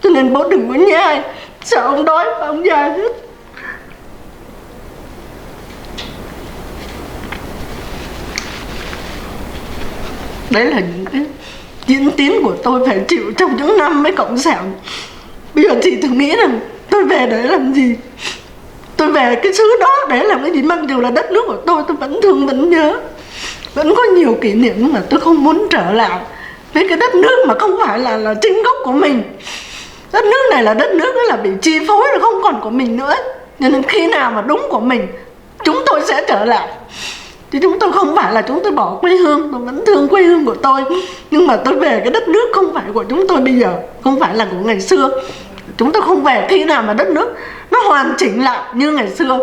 cho nên bố đừng có nhai, sợ ông đói và ông già hết. Đấy là những cái diễn tiến của tôi phải chịu trong những năm với cộng sản. Bây giờ chị thử nghĩ rằng tôi về để làm gì, tôi về cái xứ đó để làm cái gì. Mặc dù là đất nước của tôi vẫn thương, vẫn nhớ, vẫn có nhiều kỷ niệm, nhưng mà tôi không muốn trở lại với cái đất nước mà không phải là chính gốc của mình. Đất nước này là đất nước là bị chi phối, là không còn của mình nữa. Cho nên khi nào mà đúng của mình, chúng tôi sẽ trở lại. Chứ chúng tôi không phải là chúng tôi bỏ quê hương, tôi vẫn thương quê hương của tôi. Nhưng mà tôi về cái đất nước không phải của chúng tôi bây giờ, không phải là của ngày xưa. Chúng tôi không về, khi nào mà đất nước nó hoàn chỉnh lại như ngày xưa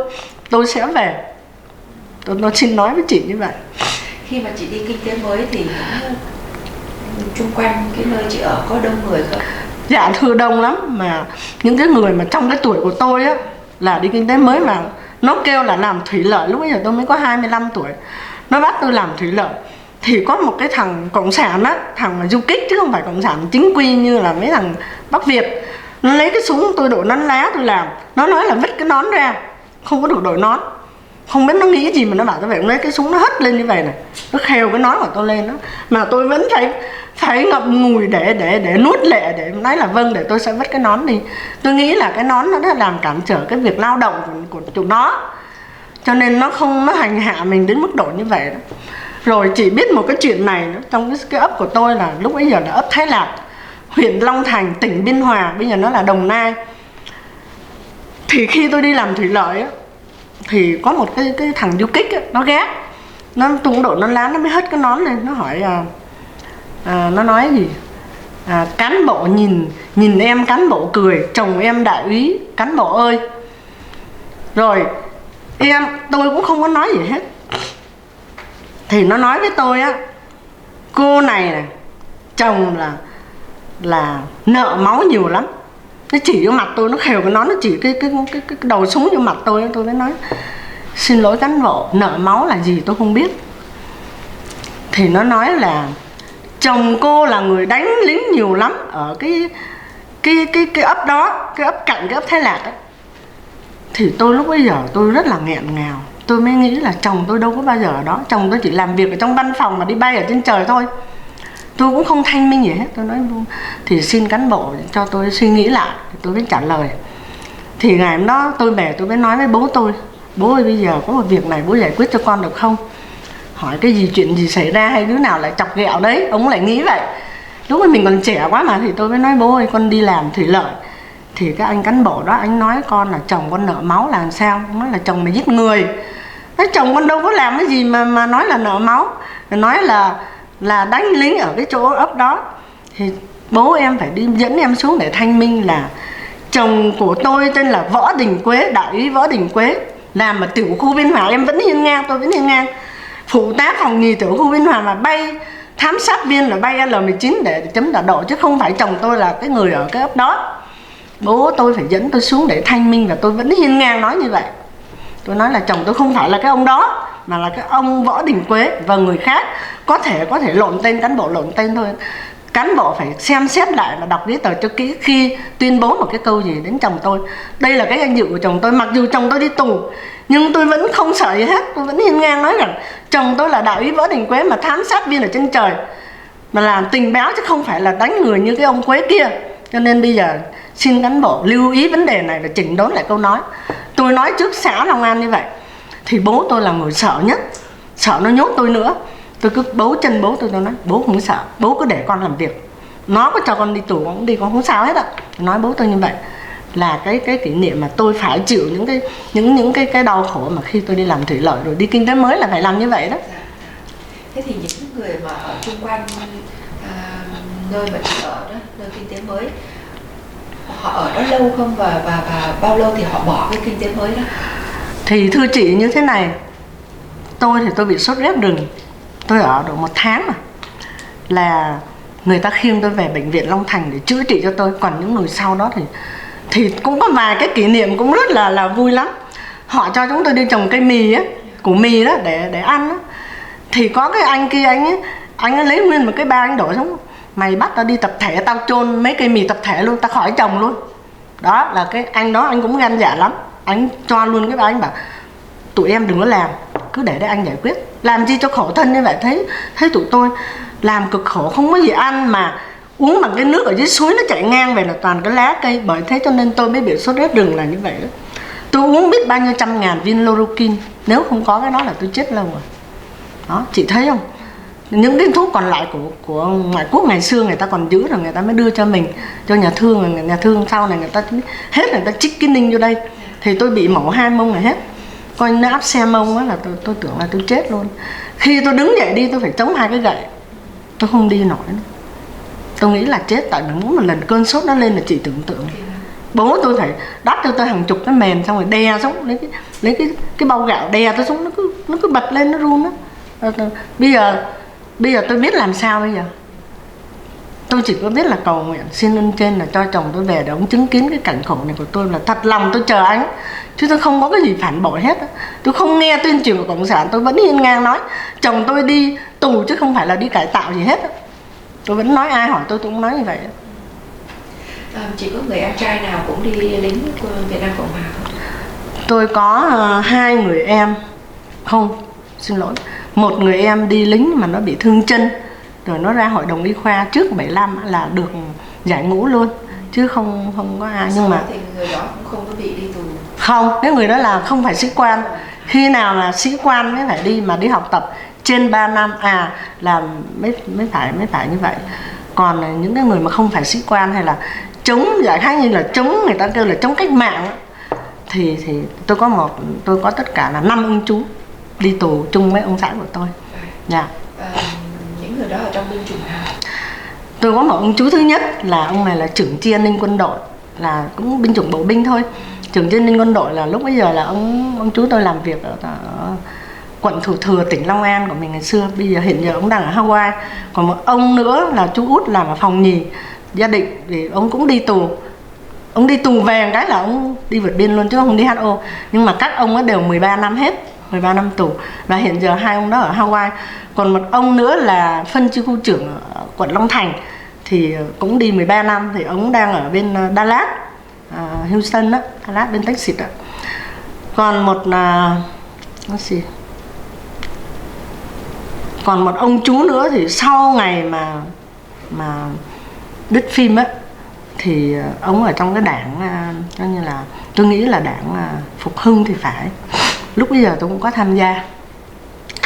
tôi sẽ về. Tôi xin nói với chị như vậy. Khi mà chị đi kinh tế mới thì chung quanh cái nơi chị ở có đông người không? Dạ thưa đông lắm, mà những cái người mà trong cái tuổi của tôi á là đi kinh tế mới mà nó kêu là làm thủy lợi. Lúc bây giờ tôi mới có 25 tuổi, nó bắt tôi làm thủy lợi. Thì có một cái thằng cộng sản á, thằng mà du kích chứ không phải cộng sản chính quy như là mấy thằng Bắc Việt, nó lấy cái súng tôi đội nón lá tôi làm. Nó nói là vứt cái nón ra, không có được đội nón. Không biết nó nghĩ gì mà nó bảo tôi vậy, lấy cái súng nó hất lên như vậy này, nó khều cái nón của tôi lên đó. Mà tôi vẫn phải ngậm ngùi để nuốt lệ, để nói là vâng, để tôi sẽ vứt cái nón đi. Tôi nghĩ là cái nón nó đã làm cản trở cái việc lao động của tụi nó, cho nên nó hành hạ mình đến mức độ như vậy đó. Rồi chỉ biết một cái chuyện này nữa, trong cái ấp của tôi là lúc ấy giờ là ấp Thái Lạc, huyện Long Thành, tỉnh Biên Hòa, bây giờ nó là Đồng Nai. Thì khi tôi đi làm thủy lợi á, thì có một cái thằng du kích á, nó ghé, nó tung đổ nón lá, nó mới hất cái nón lên, nó hỏi nó nói gì, cán bộ nhìn em cán bộ cười, chồng em đại úy cán bộ ơi. Rồi tôi cũng không có nói gì hết. Thì nó nói với tôi á, cô này chồng là nợ máu nhiều lắm. Nó chỉ vô mặt tôi, nó khều cái nón, nó chỉ cái đầu súng vô mặt tôi mới nói xin lỗi cán bộ, nợ máu là gì tôi không biết. Thì nó nói là chồng cô là người đánh lính nhiều lắm ở cái ấp đó, cái ấp cạnh cái ấp Thái Lạc ấy. Thì tôi lúc bấy giờ tôi rất là nghẹn ngào. Tôi mới nghĩ là chồng tôi đâu có bao giờ ở đó, chồng tôi chỉ làm việc ở trong văn phòng mà đi bay ở trên trời thôi. Tôi cũng không thanh minh gì hết. Tôi nói thì xin cán bộ cho tôi suy nghĩ lại, tôi mới trả lời. Thì ngày hôm đó tôi về tôi mới nói với bố tôi, bố ơi bây giờ có một việc này bố giải quyết cho con được không? Hỏi cái gì, chuyện gì xảy ra hay đứa nào lại chọc ghẹo đấy, ông lại nghĩ vậy. Lúc ấy mình còn trẻ quá mà, thì tôi mới nói bố ơi con đi làm thủy lợi. Thì cái anh cán bộ đó anh nói con là chồng con nợ máu là làm sao? Ông nói là chồng mày giết người. Nói chồng con đâu có làm cái gì mà nói là nợ máu, nói là đánh lính ở cái chỗ ấp đó. Thì bố em phải đi dẫn em xuống để thanh minh là chồng của tôi tên là Võ Đình Quế, đại úy Võ Đình Quế, làm ở tiểu khu Biên Hòa. Em vẫn hiên ngang, tôi vẫn hiên ngang, phụ tá phòng nhì tiểu khu Biên Hòa, mà bay thám sát viên là bay L-19 để chấm đả độ, chứ không phải chồng tôi là cái người ở cái ấp đó. Bố tôi phải dẫn tôi xuống để thanh minh, và tôi vẫn hiên ngang nói như vậy. Tôi nói là chồng tôi không phải là cái ông đó, mà là cái ông Võ Đình Quế và người khác. Có thể lộn tên, cán bộ lộn tên thôi. Cán bộ phải xem xét lại và đọc giấy tờ cho kỹ khi tuyên bố một cái câu gì đến chồng tôi. Đây là cái danh dự của chồng tôi. Mặc dù chồng tôi đi tù, nhưng tôi vẫn không sợ gì hết. Tôi vẫn hiên ngang nói rằng chồng tôi là đại úy Võ Đình Quế, mà thám sát viên ở trên trời, mà làm tình báo chứ không phải là đánh người như cái ông Quế kia. Cho nên bây giờ xin cán bộ lưu ý vấn đề này và chỉnh đốn lại câu nói. Tôi nói trước xã Long An như vậy. Thì bố tôi là người sợ nhất, sợ nó nhốt tôi nữa. Tôi cứ bấu chân bố tôi nói bố không sợ, bố cứ để con làm việc, nó có cho con đi tù con cũng đi, con không sao hết ạ. Nói bố tôi như vậy là cái kỷ niệm mà tôi phải chịu những cái đau khổ mà khi tôi đi làm thủy lợi rồi đi kinh tế mới là phải làm như vậy đó. Thế thì những người mà ở xung quanh nơi mà chị ở đó, nơi kinh tế mới, họ ở đó lâu không, và bao lâu thì họ bỏ cái kinh tế mới đó? Thì thưa chị như thế này, tôi bị sốt rét rừng, tôi ở được 1 tháng mà là người ta khiêng tôi về bệnh viện Long Thành để chữa trị cho tôi. Còn những người sau đó thì cũng có vài cái kỷ niệm cũng rất là vui lắm. Họ cho chúng tôi đi trồng cây mì á, củ mì đó để ăn á. Thì có cái anh kia, anh ấy lấy nguyên một cái ba anh đổ xuống, mày bắt tao đi tập thể, tao chôn mấy cây mì tập thể luôn, tao khỏi trồng luôn. Đó là cái anh đó, anh cũng gan dạ lắm, anh cho luôn cái ba anh bảo tụi em đừng có làm, cứ để anh giải quyết, làm chi cho khổ thân như vậy. Thấy tụi tôi làm cực khổ, không có gì ăn mà uống bằng cái nước ở dưới suối nó chảy ngang về là toàn cái lá cây. Bởi thế cho nên tôi mới bị sốt rét rừng là như vậy đó. Tôi uống biết bao nhiêu trăm ngàn viên Loroquin, nếu không có cái đó là tôi chết lâu rồi. Đó, chị thấy không? Những cái thuốc còn lại của ngoại quốc ngày xưa người ta còn giữ rồi người ta mới đưa cho mình, cho nhà thương sau này người ta hết, người ta chích cái ninh vô đây. Thì tôi bị mổ 2 mông này hết. coi nó áp xe mông á là tôi tưởng là tôi chết luôn. Khi tôi đứng dậy đi tôi phải chống hai cái gậy, tôi không đi nổi nữa. Tôi nghĩ là chết, tại vì mỗi một lần cơn sốt nó lên là chị tưởng tượng bố tôi phải đắp cho tôi hàng chục cái mền, xong rồi đè xuống, lấy cái bao gạo đè tôi xuống, nó cứ bật lên, nó run á. Bây giờ tôi biết làm sao bây giờ. Tôi chỉ có biết là cầu nguyện xin ơn trên là cho chồng tôi về để ông chứng kiến cái cảnh khổ này của tôi, là thật lòng tôi chờ anh, chứ tôi không có cái gì phản bội hết. Tôi không nghe tuyên truyền của cộng sản, tôi vẫn hiên ngang nói chồng tôi đi tù chứ không phải là đi cải tạo gì hết. Tôi vẫn nói, ai hỏi tôi cũng nói như vậy. Chị có người em trai nào cũng đi lính của Việt Nam Cộng Hòa không? Tôi có 2 người em, không, xin lỗi, 1 người em đi lính mà nó bị thương chân, rồi nó ra hội đồng y khoa trước 75 là được giải ngũ luôn, chứ không có ai. Nhưng mà thì người đó cũng không có bị đi tù. Không, cái người đó là không phải sĩ quan. Khi nào là sĩ quan mới phải đi, mà đi học tập trên 3 năm là mới phải như vậy. Còn những cái người mà không phải sĩ quan hay là chống, giải khác như là chống, người ta kêu là chống cách mạng, thì tôi có tất cả là 5 ông chú đi tù chung với ông xã của tôi. Dạ. Những người đó ở trong binh chủng nào? Tôi có một ông chú thứ nhất là ông này là trưởng chi an ninh quân đội, là cũng binh chủng bộ binh thôi. Trưởng chi an ninh quân đội là lúc bấy giờ là ông chú tôi làm việc ở quận Thủ Thừa, tỉnh Long An của mình ngày xưa. Bây giờ hiện giờ ông đang ở Hawaii. Còn một ông nữa là chú út làm ở phòng nhì gia đình, thì ông cũng đi tù. Ông đi tù về cái là ông đi vượt biên luôn chứ không đi HO. Nhưng mà các ông ấy đều 13 năm hết, 13 năm tù. Và hiện giờ 2 ông đó ở Hawaii. Còn một ông nữa là phân chi khu trưởng ở quận Long Thành, thì cũng đi 13 năm, thì ông đang ở bên Dallas, Houston đó, Dallas bên Texas đó. Còn còn một ông chú nữa thì sau ngày mà đứt phim á, thì ông ở trong cái đảng coi như là tôi nghĩ là đảng Phục Hưng thì phải. Lúc bây giờ tôi cũng có tham gia.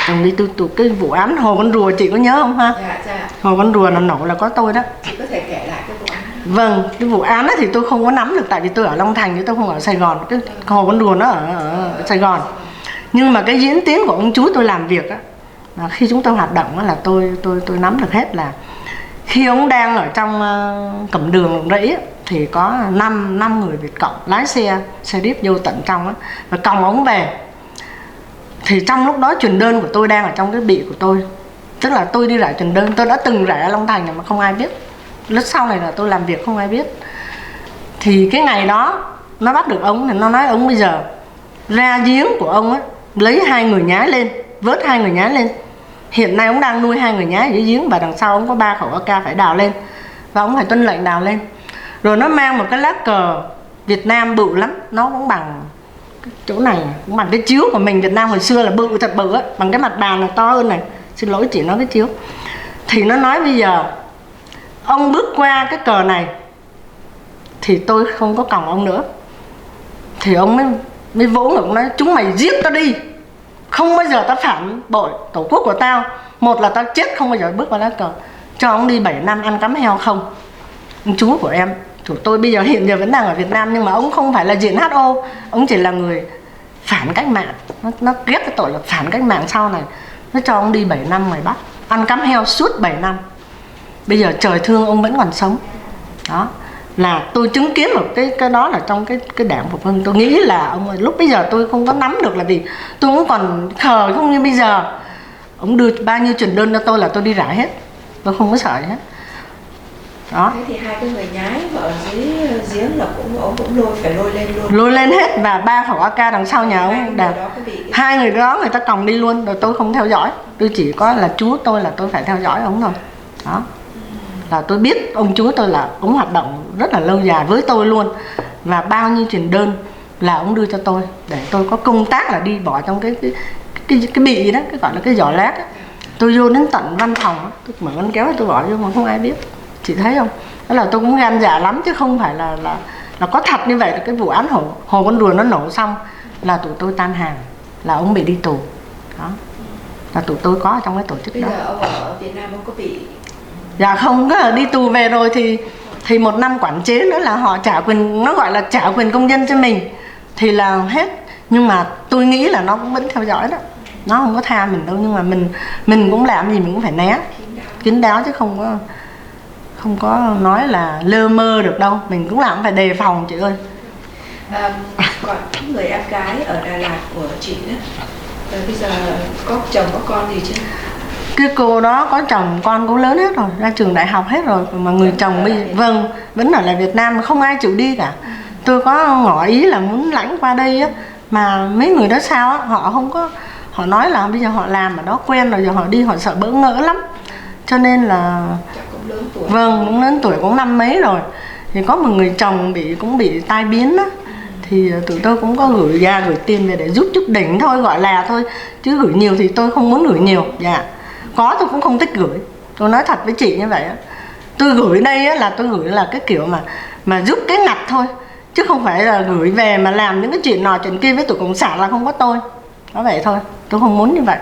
Còn đi tụ cái vụ án Hồ Con Rùa, chị có nhớ không ha? Dạ. Hồ Con Rùa nó nổ là có tôi đó. Chị có thể kể lại cái vụ án đó? Vâng, cái vụ án đó thì tôi không có nắm được, tại vì tôi ở Long Thành chứ tôi không ở Sài Gòn. Cái Hồ Con Rùa nó ở Sài Gòn. Nhưng mà cái diễn tiến của ông chú tôi làm việc á, khi chúng tôi hoạt động á, là tôi nắm được hết. Là khi ông đang ở trong cẩm đường rẫy thì có 5 người Việt Cộng lái xe điếp vô tận trong á, và còng ông về. Thì trong lúc đó truyền đơn của tôi đang ở trong cái bị của tôi, tức là tôi đi rải truyền đơn. Tôi đã từng rải ở Long Thành mà không ai biết. Lúc sau này là tôi làm việc không ai biết. Thì cái ngày đó nó bắt được ông, thì nó nói ông bây giờ ra giếng của ông á, lấy 2 người nhái lên, vớt 2 người nhái lên. Hiện nay ông đang nuôi 2 người nhái ở dưới giếng, và đằng sau ông có 3 khẩu AK phải đào lên, và ông phải tuân lệnh đào lên. Rồi nó mang một cái lá cờ Việt Nam bự lắm, nó cũng bằng chỗ này, cũng bằng cái chiếu của mình Việt Nam hồi xưa là bự, thật bự á, bằng cái mặt bàn là to hơn này. Xin lỗi chị, nói cái chiếu. Thì nó nói bây giờ ông bước qua cái cờ này thì tôi không có còng ông nữa. Thì ông mới vỗ ngực nói chúng mày giết tao đi, không bao giờ tao phản bội tổ quốc của tao. Một là tao chết không bao giờ bước vào lá cờ. Cho ông đi 7 năm ăn cắm heo không. Ông chú của em, của tôi bây giờ hiện giờ vẫn đang ở Việt Nam, nhưng mà ông không phải là diện HO, ông chỉ là người phản cách mạng. Nó ghét cái tội là phản cách mạng sau này. Nó cho ông đi 7 năm ngoài Bắc, ăn cắm heo suốt 7 năm. Bây giờ trời thương ông vẫn còn sống. Đó là tôi chứng kiến một cái đó là trong cái đảng Phục Hưng. Tôi nghĩ là ông lúc bây giờ tôi không có nắm được, là vì tôi cũng còn khờ, không như bây giờ. Ông đưa bao nhiêu truyền đơn cho tôi là tôi đi rải hết, tôi không có sợ gì hết. Đó. Thế thì 2 cái người nhái mà ở dưới giếng là ông cũng phải lôi lên luôn. Lôi lên hết, và 3 khẩu AK đằng sau nhà ông đào. 2 người đó người ta còng đi luôn, rồi tôi không theo dõi. Tôi chỉ có là chú tôi là tôi phải theo dõi ông thôi. Đó. Là tôi biết ông chú tôi là ông hoạt động rất là lâu dài với tôi luôn, và bao nhiêu truyền đơn là ông đưa cho tôi để tôi có công tác là đi bỏ trong cái bị đó, cái gọi là cái giỏ lát đó. Tôi vô đến tận văn phòng, tôi mở ngăn kéo tôi bỏ vô mà không ai biết. Chị thấy không? Đó là tôi cũng gan dạ lắm, chứ không phải là có thật như vậy. Là cái vụ án Hồ Con Rùa nó nổ xong là tụi tôi tan hàng, là ông bị đi tù. Đó là tụi tôi có trong cái tổ chức đó. Bây giờ ông ở Việt Nam ông có bị? Dạ không, có đi tù về rồi thì 1 năm quản chế nữa là họ trả quyền, nó gọi là trả quyền công dân cho mình, thì là hết. Nhưng mà tôi nghĩ là nó cũng vẫn theo dõi đó, nó không có tha mình đâu. Nhưng mà mình cũng làm gì mình cũng phải né, kín đáo chứ không có nói là lơ mơ được đâu. Mình cũng làm phải đề phòng chị ơi. Còn người em gái ở Đà Lạt của chị đó, bây giờ có chồng có con gì chưa? Cái cô đó có chồng, con cũng lớn hết rồi, ra trường đại học hết rồi. Mà người chồng bây vâng vẫn ở lại Việt Nam mà không ai chịu đi cả. Tôi có ngỏ ý là muốn lãnh qua đây á, mà mấy người đó sao á, họ không có, họ nói là bây giờ họ làm ở đó quen rồi, giờ họ đi họ sợ bỡ ngỡ lắm. Cho nên là cũng lớn tuổi. Vâng, cũng lớn tuổi, cũng năm mấy rồi. Thì có một người chồng cũng bị tai biến á, thì tụi tôi cũng có gửi tiền về để giúp chút đỉnh thôi, gọi là thôi, chứ gửi nhiều thì tôi không muốn gửi nhiều. Dạ, có tôi cũng không thích gửi, tôi nói thật với chị như vậy á. Tôi gửi đây á, là tôi gửi là cái kiểu mà giúp cái ngặt thôi, chứ không phải là gửi về mà làm những cái chuyện nọ chuyện kia với tụi cộng sản là không có tôi. Nói vậy thôi, tôi không muốn như vậy.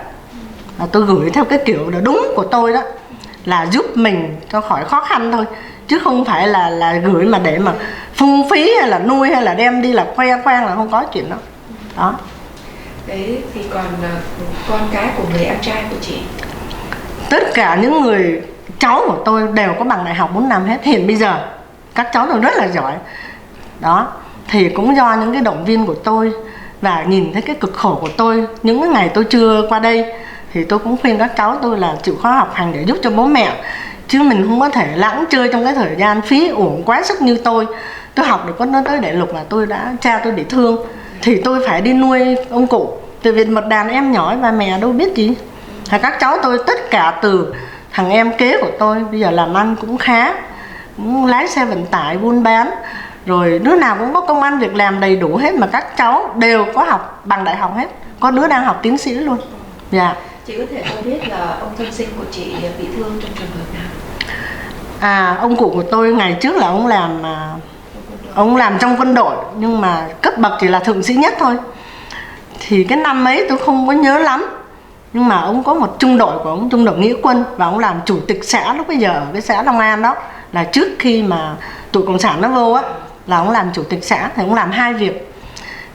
Tôi gửi theo cái kiểu là đúng của tôi đó, là giúp mình cho khỏi khó khăn thôi, chứ không phải là gửi mà để mà phung phí hay là nuôi hay là đem đi là khoe khoang, là không có chuyện đó. Đó. Đấy thì còn con cái của người em trai của chị? Tất cả những người cháu của tôi đều có bằng đại học 4 năm hết. Hiện bây giờ các cháu đều rất là giỏi. Đó. Thì cũng do những cái động viên của tôi và nhìn thấy cái cực khổ của tôi những cái ngày tôi chưa qua đây, thì tôi cũng khuyên các cháu tôi là chịu khó học hành để giúp cho bố mẹ. Chứ mình không có thể lãng chơi trong cái thời gian phí uổng quá sức như tôi. Tôi học được có nói tới đại lục là cha tôi bị thương, thì tôi phải đi nuôi ông cụ. Từ việc một đàn em nhỏ và mẹ đâu biết gì. Các cháu tôi tất cả từ thằng em kế của tôi bây giờ làm ăn cũng khá, cũng lái xe vận tải buôn bán, rồi đứa nào cũng có công ăn việc làm đầy đủ hết, mà các cháu đều có học bằng đại học hết, có đứa đang học tiến sĩ luôn. Dạ. Chị có thể cho biết là ông thân sinh của chị bị thương trong trường hợp nào? Ông cụ của tôi ngày trước là ông làm trong quân đội, nhưng mà cấp bậc chỉ là thượng sĩ nhất thôi. Thì cái năm ấy tôi không có nhớ lắm, nhưng mà ông có một trung đội của ông, trung đội nghĩa quân, và ông làm chủ tịch xã lúc bây giờ ở cái xã Long An đó, là trước khi mà tụi cộng sản nó vô á, là ông làm chủ tịch xã. Thì ông làm 2 việc.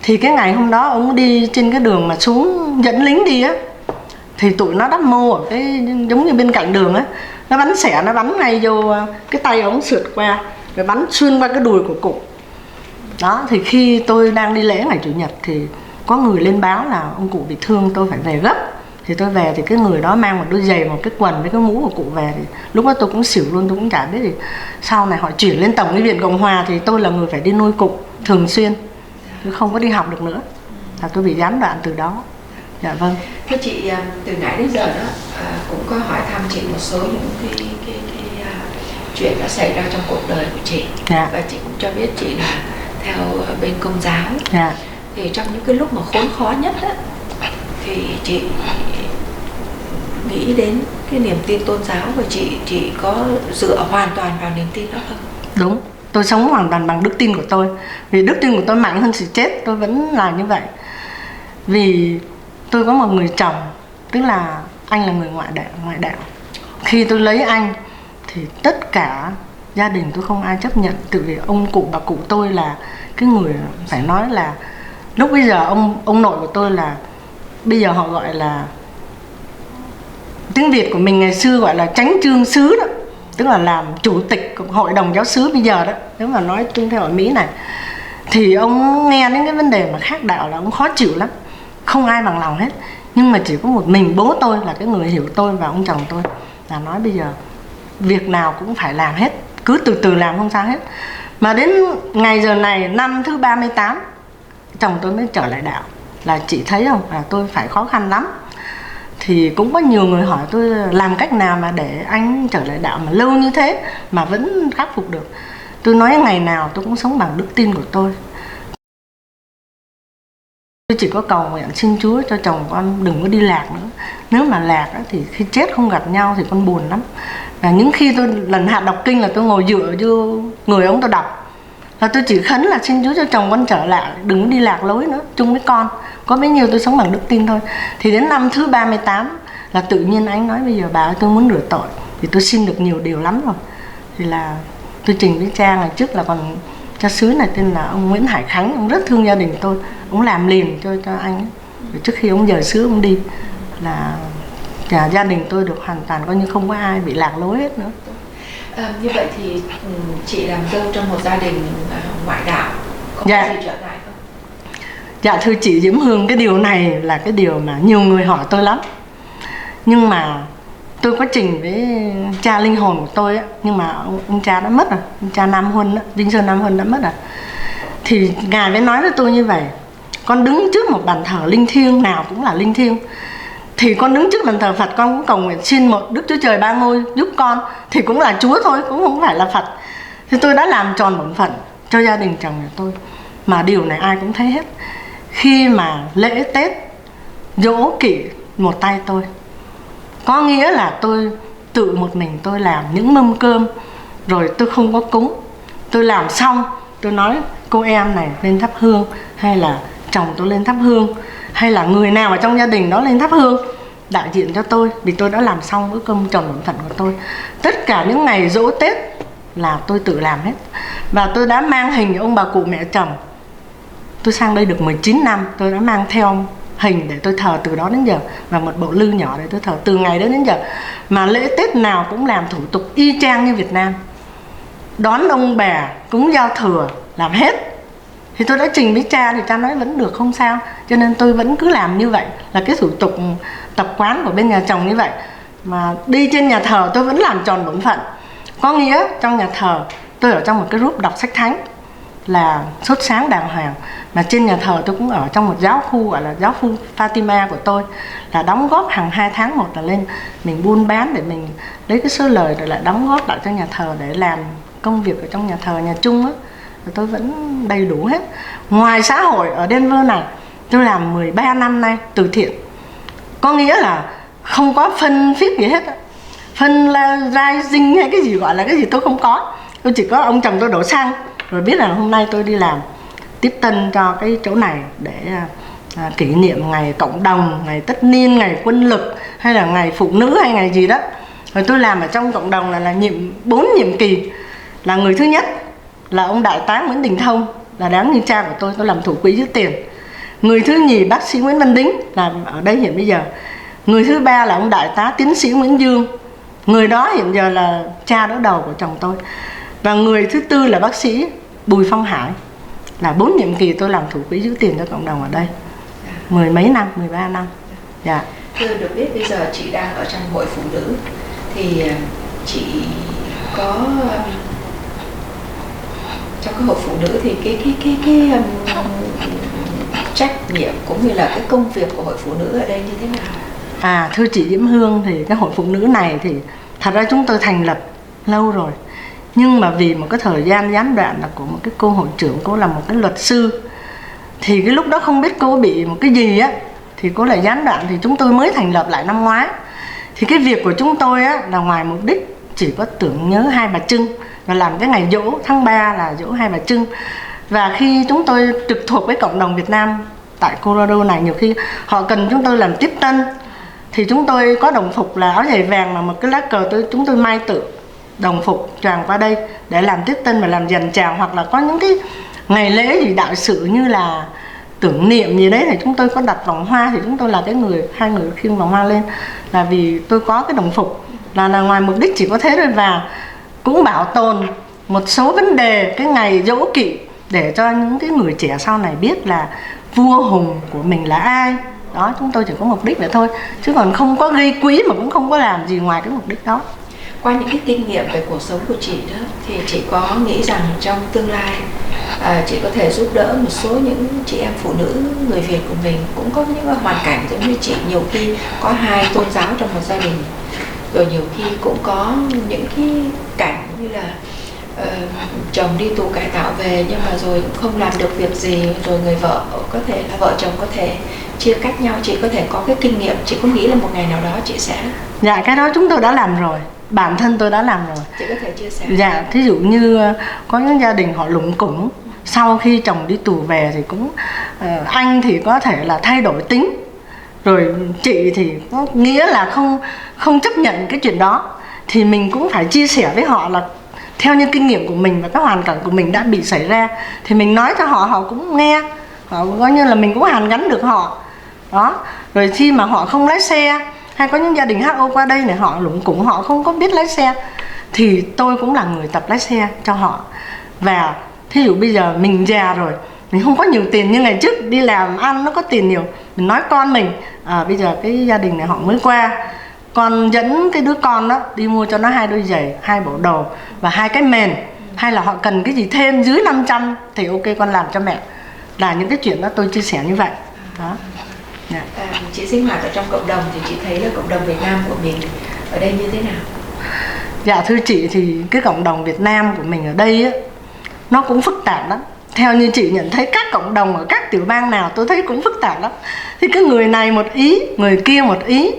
Thì cái ngày hôm đó ông đi trên cái đường mà xuống dẫn lính đi á, thì tụi nó đắp mô ở cái giống như bên cạnh đường á, nó bắn xẻ, nó bắn ngay vô cái tay ống sượt qua, rồi bắn xuyên qua cái đùi của cụ. Đó, thì khi tôi đang đi lễ ngày chủ nhật thì có người lên báo là ông cụ bị thương, tôi phải về gấp. Thì tôi về thì cái người đó mang một đôi giày, một cái quần với cái mũ của cụ về, thì lúc đó tôi cũng xỉu luôn, tôi cũng chả biết gì. Sau này họ chuyển lên Tổng Nghị viện Cộng Hòa thì tôi là người phải đi nuôi cụ thường xuyên, tôi không có đi học được nữa, là tôi bị gián đoạn từ đó. Dạ vâng. Thưa chị, từ nãy đến giờ đó cũng có hỏi thăm chị một số những cái chuyện đã xảy ra trong cuộc đời của chị. Dạ. Và chị cũng cho biết chị là theo bên Công giáo. Dạ. Thì trong những cái lúc mà khốn khó nhất á, thì chị nghĩ đến cái niềm tin tôn giáo, và chị có dựa hoàn toàn vào niềm tin đó không? Đúng, tôi sống hoàn toàn bằng đức tin của tôi. Vì đức tin của tôi mạnh hơn sự chết, tôi vẫn là như vậy. Vì tôi có một người chồng, tức là anh là người ngoại đạo. Khi tôi lấy anh thì tất cả gia đình tôi không ai chấp nhận. Tự vì ông cụ bà cụ tôi là cái người phải nói là lúc bây giờ ông nội của tôi là bây giờ họ gọi là, tiếng Việt của mình ngày xưa gọi là chánh chương sứ đó, tức là làm chủ tịch hội đồng giáo xứ bây giờ đó, nếu mà nói tuân theo ở Mỹ này. Thì ông nghe đến cái vấn đề mà khác đạo là ông khó chịu lắm, không ai bằng lòng hết. Nhưng mà chỉ có một mình bố tôi là cái người hiểu tôi, và ông chồng tôi là nói bây giờ việc nào cũng phải làm hết, cứ từ từ làm không sao hết. Mà đến ngày giờ này năm thứ 38 chồng tôi mới trở lại đạo. Là chị thấy không, là tôi phải khó khăn lắm. Thì cũng có nhiều người hỏi tôi làm cách nào mà để anh trở lại đạo mà lâu như thế mà vẫn khắc phục được. Tôi nói ngày nào tôi cũng sống bằng đức tin của tôi. Tôi chỉ có cầu nguyện xin Chúa cho chồng con đừng có đi lạc nữa. Nếu mà lạc thì khi chết không gặp nhau thì con buồn lắm. Và những khi tôi lần hạt đọc kinh là tôi ngồi dựa vô người ông tôi đọc, là tôi chỉ khấn là xin Chúa cho chồng con trở lại, đừng có đi lạc lối nữa, chung với con. Có bấy nhiêu tôi sống bằng đức tin thôi. Thì đến năm thứ 38 là tự nhiên anh nói bây giờ bà ơi, tôi muốn rửa tội. Thì tôi xin được nhiều điều lắm rồi. Thì là tôi trình với cha, ngày trước là còn cha xứ này tên là ông Nguyễn Hải Khánh, ông rất thương gia đình tôi. ông làm liền cho anh ấy. Rồi trước khi ông dời xứ ông đi là gia đình tôi được hoàn toàn coi như không có ai bị lạc lối hết nữa. Như vậy thì chị làm dâu trong một gia đình ngoại đạo, có gì trở ngại không? Dạ thưa chị Diễm Hương, cái điều này là cái điều mà nhiều người hỏi tôi lắm. Nhưng mà tôi có trình với cha linh hồn của tôi á, nhưng mà ông cha đã mất rồi, ông cha Nam Huân á, Vinh Sơn Nam Huân đã mất rồi. Thì Ngài mới nói với tôi như vậy: con đứng trước một bàn thờ linh thiêng, nào cũng là linh thiêng, thì con đứng trước bàn thờ Phật con cũng cầu nguyện xin một Đức Chúa Trời Ba Ngôi giúp con, thì cũng là Chúa thôi, cũng không phải là Phật. Thì tôi đã làm tròn bổn phận cho gia đình chồng nhà tôi, mà điều này ai cũng thấy hết. Khi mà lễ Tết giỗ kỵ một tay tôi, có nghĩa là tôi tự một mình tôi làm những mâm cơm, rồi tôi không có cúng. Tôi làm xong tôi nói cô em này lên thắp hương, hay là chồng tôi lên thắp hương, hay là người nào ở trong gia đình đó lên thắp hương đại diện cho tôi, vì tôi đã làm xong bữa cơm tròn bổn phận của tôi. Tất cả những ngày giỗ Tết là tôi tự làm hết. Và tôi đã mang hình ông bà cụ mẹ chồng. Tôi sang đây được 19 năm, tôi đã mang theo hình để tôi thờ từ đó đến giờ, và một bộ lư nhỏ để tôi thờ từ ngày đó đến giờ. Mà lễ Tết nào cũng làm thủ tục y chang như Việt Nam, đón ông bà, cúng giao thừa, làm hết. Thì tôi đã trình với cha, thì cha nói vẫn được, không sao. Cho nên tôi vẫn cứ làm như vậy, là cái thủ tục tập quán của bên nhà chồng như vậy. Mà đi trên nhà thờ tôi vẫn làm tròn bổn phận. Có nghĩa trong nhà thờ tôi ở trong một cái group đọc sách thánh là sốt sáng đàng hoàng. Mà trên nhà thờ tôi cũng ở trong một giáo khu gọi là giáo khu Fatima của tôi, là đóng góp hàng 2 tháng một là lên mình buôn bán để mình lấy cái số lời rồi lại đóng góp lại cho nhà thờ để làm công việc ở trong nhà thờ nhà chung á. Tôi vẫn đầy đủ hết. Ngoài xã hội ở Denver này, tôi làm 13 năm nay từ thiện. Có nghĩa là không có phân phít gì hết. Phân là rising hay cái gì gọi là cái gì tôi không có. Tôi chỉ có ông chồng tôi đổ xăng, rồi biết là hôm nay tôi đi làm tiếp tân cho cái chỗ này để kỷ niệm ngày cộng đồng, ngày tất niên, ngày quân lực, hay là ngày phụ nữ hay ngày gì đó. Rồi tôi làm ở trong cộng đồng là 4 nhiệm kỳ. Là người thứ nhất là ông đại tá Nguyễn Đình Thông, là đáng như cha của tôi làm thủ quỹ giữ tiền. Người thứ nhì bác sĩ Nguyễn Văn Đính, làm ở đây hiện bây giờ. Người thứ ba là ông đại tá tiến sĩ Nguyễn Dương, người đó hiện giờ là cha đỡ đầu của chồng tôi. Và người thứ tư là bác sĩ Bùi Phong Hải, là 4 nhiệm kỳ tôi làm thủ quỹ giữ tiền cho cộng đồng ở đây. 10 mấy năm, 13 năm. Dạ. Thưa được biết bây giờ chị đang ở trong hội phụ nữ, thì chị có trong cái hội phụ nữ thì cái trách nhiệm cũng như là cái công việc của hội phụ nữ ở đây như thế nào? Thưa chị Diễm Hương, thì cái hội phụ nữ này thì thật ra chúng tôi thành lập lâu rồi. Nhưng mà vì một cái thời gian gián đoạn là của một cái cô hội trưởng, cô là một cái luật sư. Thì cái lúc đó không biết cô bị một cái gì á, thì cô lại gián đoạn, thì chúng tôi mới thành lập lại năm ngoái. Thì cái việc của chúng tôi á là ngoài mục đích chỉ có tưởng nhớ Hai Bà Trưng và làm cái ngày giỗ tháng 3 là giỗ Hai Bà Trưng. Và khi chúng tôi trực thuộc với cộng đồng Việt Nam tại Colorado này, nhiều khi họ cần chúng tôi làm tiếp tân, thì chúng tôi có đồng phục là áo giày vàng mà một cái lá cờ chúng tôi may tự đồng phục choàng qua đây để làm tiếp tân và làm dàn chào. Hoặc là có những cái ngày lễ gì đại sự như là tưởng niệm gì đấy thì chúng tôi có đặt vòng hoa, thì chúng tôi là hai người khiêng vòng hoa lên, là vì tôi có cái đồng phục là ngoài mục đích chỉ có thế thôi. Và cũng bảo tồn một số vấn đề cái ngày giỗ kỵ để cho những cái người trẻ sau này biết là vua hùng của mình là ai. Đó, chúng tôi chỉ có mục đích vậy thôi, chứ còn không có gây quỹ mà cũng không có làm gì ngoài cái mục đích đó. Qua những cái kinh nghiệm về cuộc sống của chị đó, thì chị có nghĩ rằng trong tương lai chị có thể giúp đỡ một số những chị em phụ nữ người Việt của mình cũng có những hoàn cảnh giống như chị, nhiều khi có 2 tôn giáo trong một gia đình, rồi nhiều khi cũng có những cái cảnh như là chồng đi tù cải tạo về nhưng mà rồi cũng không làm được việc gì, rồi người vợ có thể là vợ chồng có thể chia cách nhau. Chị có thể có cái kinh nghiệm, chị có nghĩ là một ngày nào đó chị sẽ... Dạ, cái đó chúng tôi đã làm rồi, bản thân tôi đã làm rồi. Chị có thể chia sẻ? Dạ, thí dụ như có những gia đình họ lủng củng, sau khi chồng đi tù về thì cũng anh thì có thể là thay đổi tính, rồi chị thì có nghĩa là không chấp nhận cái chuyện đó. Thì mình cũng phải chia sẻ với họ là theo như kinh nghiệm của mình và các hoàn cảnh của mình đã bị xảy ra, thì mình nói cho họ, họ cũng nghe, họ coi như là mình cũng hàn gắn được họ đó. Rồi khi mà họ không lái xe, hay có những gia đình HO qua đây này họ lủng củng, họ không có biết lái xe, thì tôi cũng là người tập lái xe cho họ. Và thí dụ bây giờ mình già rồi, mình không có nhiều tiền như ngày trước đi làm ăn nó có tiền nhiều, mình nói con mình bây giờ cái gia đình này họ mới qua, con dẫn cái đứa con đó đi mua cho nó 2 đôi giày, 2 bộ đồ và 2 cái mền, hay là họ cần cái gì thêm dưới 500 thì ok con làm cho mẹ. Là những cái chuyện đó tôi chia sẻ như vậy đó. Yeah. Chị sinh hoạt ở trong cộng đồng thì chị thấy là cộng đồng Việt Nam của mình ở đây như thế nào? Dạ thưa chị, thì cái cộng đồng Việt Nam của mình ở đây á, nó cũng phức tạp lắm. Theo như chị nhận thấy các cộng đồng ở các tiểu bang nào tôi thấy cũng phức tạp lắm. Thì cái người này một ý, người kia một ý.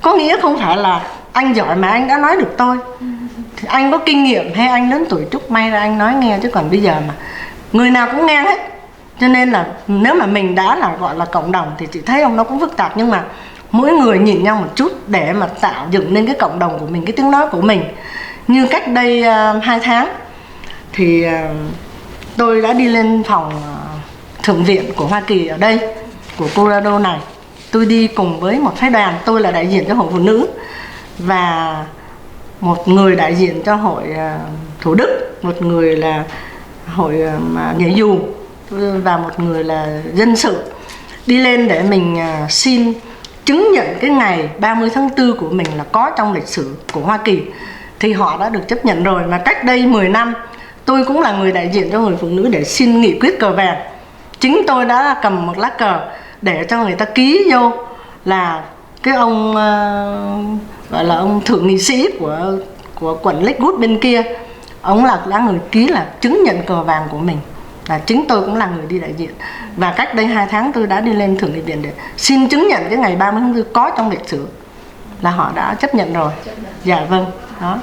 Có nghĩa không phải là anh giỏi mà anh đã nói được tôi. Thì anh có kinh nghiệm hay anh lớn tuổi chút may ra anh nói nghe, chứ còn bây giờ mà người nào cũng nghe hết. Cho nên là nếu mà mình đã là gọi là cộng đồng thì chị thấy ông nó cũng phức tạp. Nhưng mà mỗi người nhìn nhau một chút để mà tạo dựng nên cái cộng đồng của mình, cái tiếng nói của mình. Như cách đây 2 tháng thì tôi đã đi lên phòng thượng viện của Hoa Kỳ ở đây, của Colorado này. Tôi đi cùng với một phái đoàn, tôi là đại diện cho hội phụ nữ và một người đại diện cho hội Thủ Đức, một người là hội nhảy dù và một người là dân sự. Đi lên để mình xin chứng nhận cái ngày 30 tháng 4 của mình là có trong lịch sử của Hoa Kỳ. Thì họ đã được chấp nhận rồi. Mà cách đây 10 năm tôi cũng là người đại diện cho người phụ nữ để xin nghị quyết cờ vàng. Chính tôi đã cầm một lá cờ để cho người ta ký vô là cái ông gọi là ông thượng nghị sĩ của quận Lakewood bên kia, ông là người ký là chứng nhận cờ vàng của mình. Và chính tôi cũng là người đi đại diện. Và cách đây 2 tháng tôi đã đi lên Thượng nghị viện để xin chứng nhận cái ngày 30 tháng 4 có trong lịch sử, là họ đã chấp nhận rồi. Dạ vâng. Đó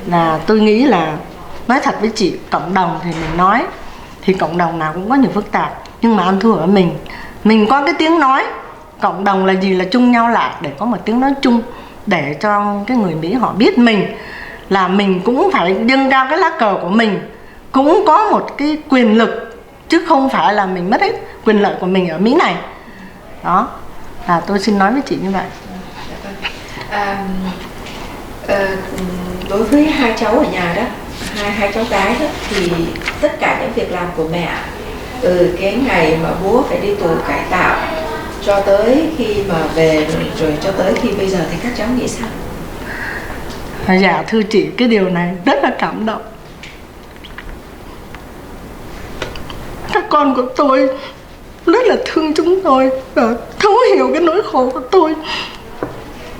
là tôi nghĩ là, nói thật với chị, cộng đồng thì mình nói thì cộng đồng nào cũng có nhiều phức tạp, nhưng mà ăn thua ở mình có cái tiếng nói. Cộng đồng là gì? Là chung nhau lại để có một tiếng nói chung, để cho cái người Mỹ họ biết mình là mình cũng phải dâng cao cái lá cờ của mình, cũng có một cái quyền lực, chứ không phải là mình mất hết quyền lợi của mình ở Mỹ này. Đó là tôi xin nói với chị như vậy. Đối với 2 cháu ở nhà đó, hai cháu gái đó, thì tất cả những việc làm của mẹ, từ cái ngày mà bố phải đi tù cải tạo cho tới khi mà về, rồi cho tới khi bây giờ, thì các cháu nghĩ sao? Dạ thưa chị, cái điều này rất là cảm động. Các con của tôi rất là thương chúng tôi và thấu hiểu cái nỗi khổ của tôi.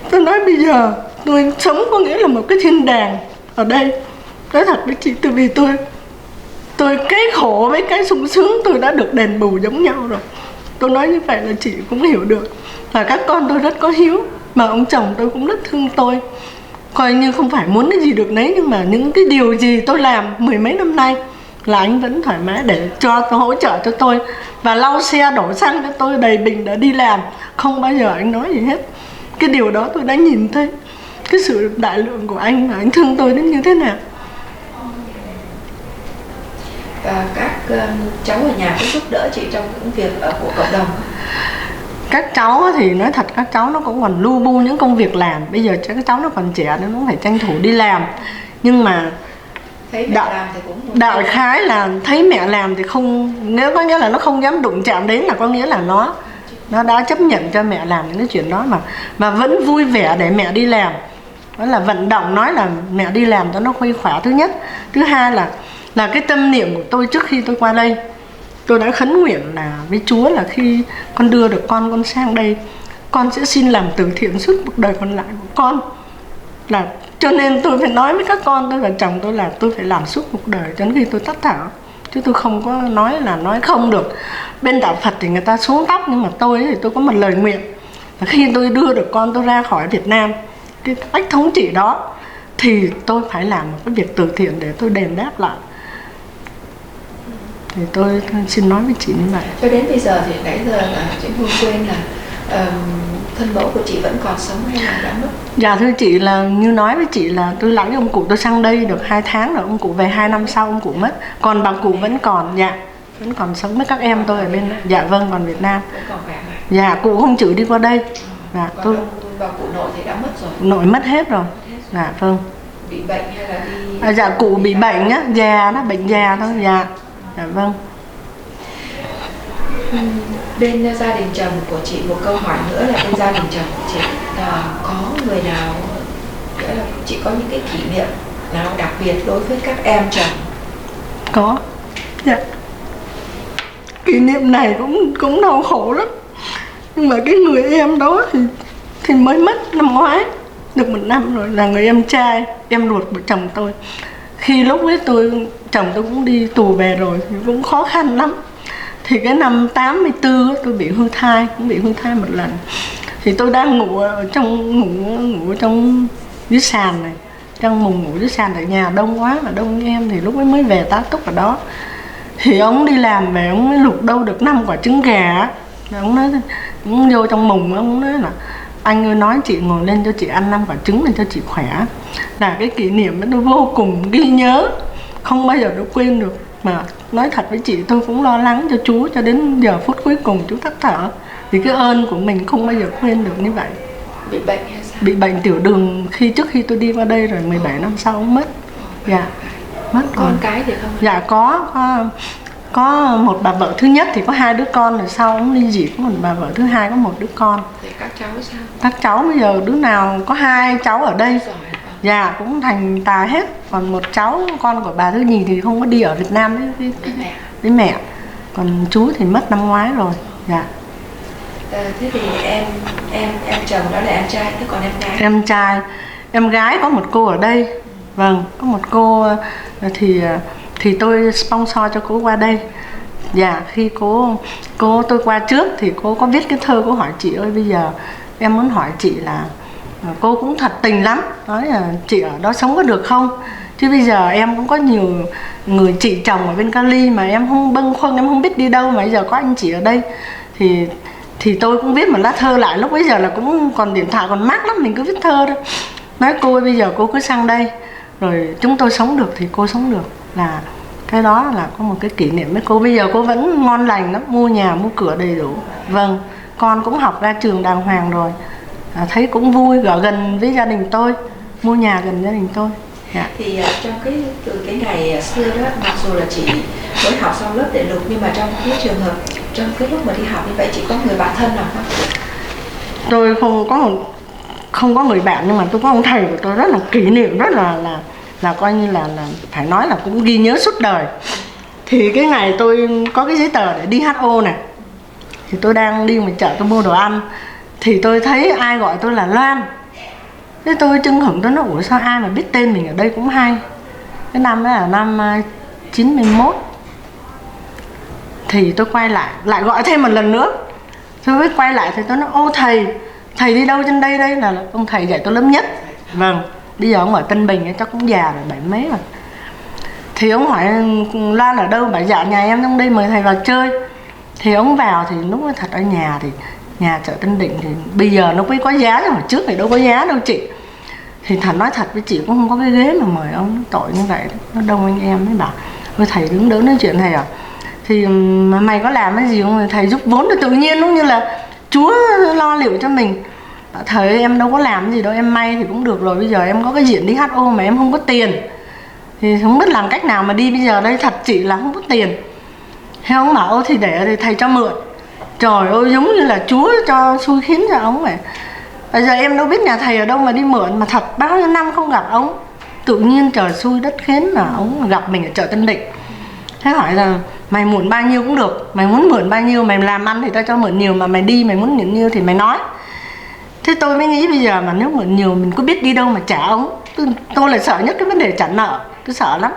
Tôi nói bây giờ tôi sống có nghĩa là một cái thiên đàng ở đây. Nói thật với chị, từ vì tôi cái khổ với cái sung sướng tôi đã được đền bù giống nhau rồi. Tôi nói như vậy là chị cũng hiểu được. Và các con tôi rất có hiếu, mà ông chồng tôi cũng rất thương tôi. Coi như không phải muốn cái gì được nấy, nhưng mà những cái điều gì tôi làm 10 mấy năm nay là anh vẫn thoải mái để cho hỗ trợ cho tôi, và lau xe đổ xăng cho tôi đầy bình để đi làm. Không bao giờ anh nói gì hết. Cái điều đó tôi đã nhìn thấy cái sự đại lượng của anh, và anh thương tôi đến như thế nào. Và các cháu ở nhà có giúp đỡ chị trong những việc của cộng đồng? Các cháu thì nói thật, các cháu nó cũng còn lu bu những công việc làm. Bây giờ các cháu nó còn trẻ nên nó phải tranh thủ đi làm. Nhưng mà thấy mẹ làm thì cũng đại khái là thấy mẹ làm thì không, nếu có nghĩa là nó không dám đụng chạm đến, là có nghĩa là nó đã chấp nhận cho mẹ làm những cái chuyện đó mà vẫn vui vẻ để mẹ đi làm. Đó là vận động, nói là mẹ đi làm cho nó khuây khỏa, thứ nhất. Thứ hai là cái tâm niệm của tôi trước khi tôi qua đây, tôi đã khấn nguyện là với Chúa là khi con đưa được con sang đây, con sẽ xin làm từ thiện suốt cuộc đời còn lại của con. Là cho nên tôi phải nói với các con tôi và chồng tôi là tôi phải làm suốt cuộc đời cho đến khi tôi tắt thở, chứ tôi không có nói là nói không được. Bên đạo Phật thì người ta xuống tóc, nhưng mà tôi thì tôi có một lời nguyện là khi tôi đưa được con tôi ra khỏi Việt Nam, cái ách thống trị đó, thì tôi phải làm một cái việc từ thiện để tôi đền đáp lại. Thì tôi xin nói với chị như vậy. Cho đến bây giờ thì nãy giờ là chị Hương quên là thân mẫu của chị vẫn còn sống hay là đã mất? Dạ thưa chị, là như nói với chị là tôi lãnh ông cụ tôi sang đây được 2 tháng rồi, ông cụ về 2 năm sau ông cụ mất, còn bà cụ vẫn còn. Dạ vẫn còn sống với các em tôi ở bên. Dạ vâng, còn Việt Nam. Vẫn còn khỏe mạnh. Dạ, cụ không chịu đi qua đây. Dạ, Còn ông và cụ nội thì đã mất rồi. Nội mất hết rồi. Dạ vâng. Bị bệnh hay là đi? Dạ, cụ bị bệnh á, già đó, bệnh già thôi. Dạ. Dạ vâng. Bên gia đình chồng của chị, một câu hỏi nữa là bên gia đình chồng của chị có người nào, nghĩa là chị có những cái kỷ niệm nào đặc biệt đối với các em chồng? Có. Dạ. Kỷ niệm này cũng đau khổ lắm. Nhưng mà cái người em đó thì mới mất năm ngoái được 1 năm rồi, là người em trai, em ruột của chồng tôi. Khi lúc ấy chồng tôi cũng đi tù về rồi, cũng khó khăn lắm. Thì cái năm 84 tôi bị hư thai, cũng bị hư thai một lần. Thì tôi đang ngủ ở trong dưới sàn này, trong mùng ngủ dưới sàn, ở nhà đông quá mà đông như em, thì lúc ấy mới về tá túc ở đó. Thì ông đi làm về, ông mới luộc đâu được 5 quả trứng gà. Ông nói, ông vô trong mùng, ông nói là anh ơi, nói chị ngồi lên cho chị ăn 5 quả trứng để cho chị khỏe. Là cái kỷ niệm đó tôi vô cùng ghi nhớ, không bao giờ tôi quên được. Mà nói thật với chị, tôi cũng lo lắng cho chú cho đến giờ phút cuối cùng chú tắt thở. Thì cái ơn của mình không bao giờ quên được như vậy. Bị bệnh hay sao? Bị bệnh tiểu đường trước khi tôi đi qua đây rồi, 17 năm sau ông mất. Dạ, mất rồi. Con cái thì không? Dạ có một bà vợ thứ nhất thì có 2 đứa con, rồi sau ông ly dị, có một bà vợ thứ hai có 1 đứa con. Thì các cháu sao? Các cháu bây giờ đứa nào có 2 cháu ở đây. Giỏi. Dạ, cũng thành tài hết. Còn một cháu con của bà thứ nhì thì không có đi ở Việt Nam với mẹ. Còn chú thì mất năm ngoái rồi. Dạ. Thế thì em chồng đó là em trai, thế còn em gái? Em trai. Em gái có một cô ở đây. Vâng, có một cô thì tôi sponsor cho cô qua đây. Dạ, khi tôi qua trước thì cô có viết cái thơ, cô hỏi chị ơi, bây giờ em muốn hỏi chị là, cô cũng thật tình lắm, nói là chị ở đó sống có được không, chứ bây giờ em cũng có nhiều người chị chồng ở bên Cali mà em không bâng khuâng, em không biết đi đâu, mà bây giờ có anh chị ở đây thì tôi cũng viết một lá thơ lại. Lúc bây giờ là cũng còn điện thoại còn mắc lắm, mình cứ viết thơ thôi, nói cô ơi, bây giờ cô cứ sang đây rồi chúng tôi sống được thì cô sống được. Là cái đó là có một cái kỷ niệm với cô. Bây giờ cô vẫn ngon lành lắm, mua nhà mua cửa đầy đủ. Vâng, con cũng học ra trường đàng hoàng rồi. Thấy cũng vui, ở gần với gia đình tôi, mua nhà gần gia đình tôi. Dạ. Thì trong từ cái ngày xưa đó, mặc dù là chị mới học xong lớp điện lục, nhưng mà trong cái trường hợp, trong cái lúc mà đi học như vậy, chị có người bạn thân nào không? Tôi không có người bạn, nhưng mà tôi có ông thầy của tôi rất là kỷ niệm, rất là coi như là phải nói là cũng ghi nhớ suốt đời. Thì cái ngày tôi có cái giấy tờ để đi HO này, thì tôi đang đi ngoài chợ tôi mua đồ ăn, thì tôi thấy ai gọi tôi là Loan. Thế tôi chưng hửng, tôi nói ủa sao ai mà biết tên mình ở đây cũng hay. Cái năm đó là năm 91. Thì tôi quay lại gọi thêm một lần nữa. Tôi mới quay lại thì tôi nói ô thầy đi đâu trên đây? Đây là ông thầy dạy tôi lớp nhất. Vâng, bây giờ ông ở Tân Bình chắc cũng già rồi, 70 mấy rồi. Thì ông hỏi Loan ở đâu, bảo dạ nhà em trong đây, mời thầy vào chơi. Thì ông vào thì lúc đó thật ở nhà thì nhà chợ Tân Định thì bây giờ nó mới có giá, nhưng mà trước thì đâu có giá đâu chị. Thì thật nói thật với chị, cũng không có cái ghế mà mời ông, tội như vậy. Nó đông anh em mới bảo ôi thầy đứng đỡ nói chuyện thầy à, thì mày có làm cái gì không, thầy giúp vốn thì tự nhiên, giống như là Chúa lo liệu cho mình. Thầy ơi, em đâu có làm gì đâu, em may thì cũng được rồi, bây giờ em có cái diện đi HO mà em không có tiền thì không biết làm cách nào mà đi bây giờ đây, thật chị là không có tiền. Thế ông bảo ô thì để thì thầy cho mượn. Trời ơi, giống như là Chúa cho xui khiến cho ông vậy. Bây giờ em đâu biết nhà thầy ở đâu mà đi mượn, mà thật bao nhiêu năm không gặp ông, tự nhiên trời xui đất khiến là ông gặp mình ở chợ Tân Định. Thế hỏi là mày mượn bao nhiêu cũng được, mày muốn mượn bao nhiêu, mày làm ăn thì tao cho mượn nhiều, mà mày đi mày muốn mượn nhiêu thì mày nói. Thế tôi mới nghĩ bây giờ mà nếu mượn nhiều mình có biết đi đâu mà trả ông. Tôi là sợ nhất cái vấn đề trả nợ, tôi sợ lắm.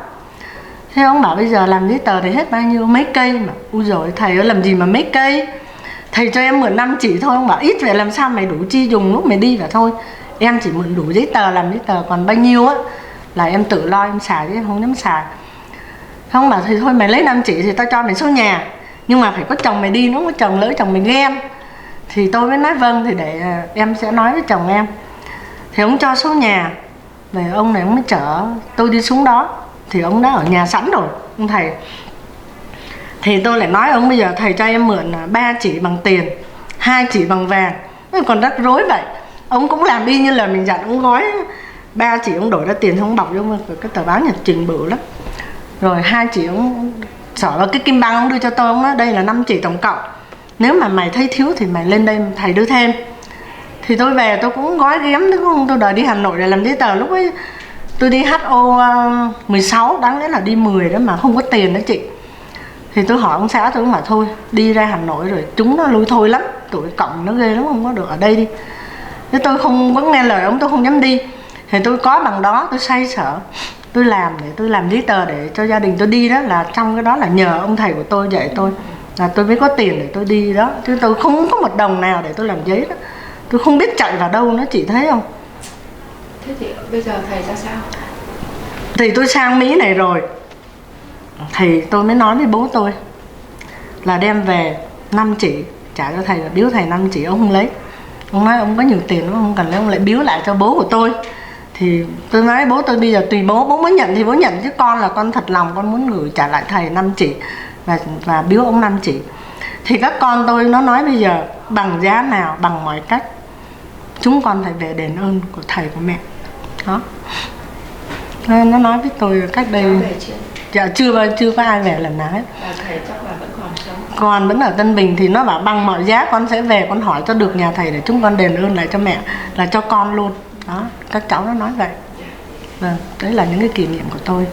Thế ông bảo bây giờ làm giấy tờ thì hết bao nhiêu, mấy cây mà. Ui dồi thầy ơi, làm gì mà mấy cây, thầy cho em mượn 5 chỉ thôi. Ông bảo ít vậy làm sao mày đủ chi dùng lúc mày đi cả thôi, em chỉ mượn đủ giấy tờ làm giấy tờ, còn bao nhiêu á là em tự lo em xài chứ em không dám xài. Không bảo thì thôi mày lấy 5 chỉ thì tao cho mày số nhà, nhưng mà phải có chồng mày đi, nó có chồng lỡ chồng mày ghen. Thì tôi mới nói vâng, thì để em sẽ nói với chồng em. Thì ông cho số nhà, rồi ông này ông mới chở tôi đi xuống đó. Thì ông đã ở nhà sẵn rồi, ông thầy. Thì tôi lại nói ông bây giờ thầy cho em mượn 3 chỉ bằng tiền, 2 chỉ bằng vàng. Còn rắc rối vậy. Ông cũng làm y như là mình dặn, ông gói 3 chỉ ông đổi ra tiền, ông bọc vô cái tờ báo nhật trình bự lắm. Rồi 2 chỉ ông xỏ vào cái kim băng, ông đưa cho tôi, ông nói đây là 5 chỉ tổng cộng, nếu mà mày thấy thiếu thì mày lên đây thầy đưa thêm. Thì tôi về tôi cũng gói ghém, tôi đòi đi Hà Nội để làm giấy tờ. Lúc ấy tôi đi HO 16, đáng lẽ là đi 10 đó mà không có tiền đó chị. Thì tôi hỏi ông xã, tôi cũng bảo thôi đi ra Hà Nội rồi chúng nó lui thôi lắm, tuổi cộng nó ghê lắm, không có được ở đây đi. Thế tôi không có nghe lời ông, tôi không dám đi. Thì tôi có bằng đó, tôi xoay sở, tôi làm để tôi làm giấy tờ để cho gia đình tôi đi đó. Là trong cái đó là nhờ ông thầy của tôi dạy tôi, là tôi mới có tiền để tôi đi đó. Chứ tôi không có một đồng nào để tôi làm giấy đó. Tôi không biết chạy vào đâu nữa, chị thấy không? Thế thì bây giờ thầy ra sao? Thì tôi sang Mỹ này rồi, thì tôi mới nói với bố tôi là đem về 5 chỉ trả cho thầy, là biếu thầy 5 chỉ. Ông không lấy, ông nói ông có nhiều tiền, ông không cần lấy, ông lại biếu lại cho bố của tôi. Thì tôi nói bố tôi bây giờ tùy bố, bố mới nhận thì bố nhận, chứ con là con thật lòng, con muốn gửi trả lại thầy 5 chỉ và biếu ông 5 chỉ. Thì các con tôi nó nói bây giờ bằng giá nào, bằng mọi cách chúng con phải về đền ơn của thầy của mẹ đó. Nó nói với tôi cách đây dạ chưa có ai về lần nào hết. Thầy chắc là vẫn còn sống, Con vẫn ở Tân Bình. Thì nó bảo bằng mọi giá con sẽ về, con hỏi cho được nhà thầy để chúng con đền ơn lại cho mẹ, là cho con luôn đó. Các cháu nó nói vậy. Vâng, đấy là những cái kỷ niệm của tôi.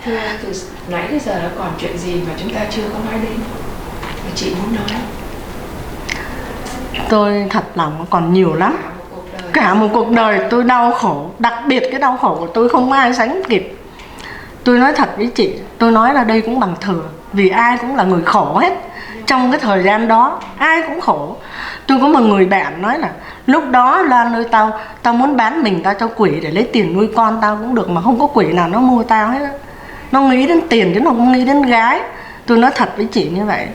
Thưa, từ nãy đến giờ nó còn chuyện gì mà chúng ta chưa có nói đến mà chị muốn nói? Tôi thật lòng còn nhiều lắm. Cả một cuộc đời tôi đau khổ, đặc biệt cái đau khổ của tôi không có ai sánh kịp. Tôi nói thật với chị, tôi nói là đây cũng bằng thừa, vì ai cũng là người khổ hết. Trong cái thời gian đó ai cũng khổ. Tôi có một người bạn nói là lúc đó Loan ơi, tao muốn bán mình tao cho quỷ để lấy tiền nuôi con tao cũng được, mà không có quỷ nào nó mua tao hết. Nó nghĩ đến tiền chứ nó không nghĩ đến gái. Tôi nói thật với chị như vậy.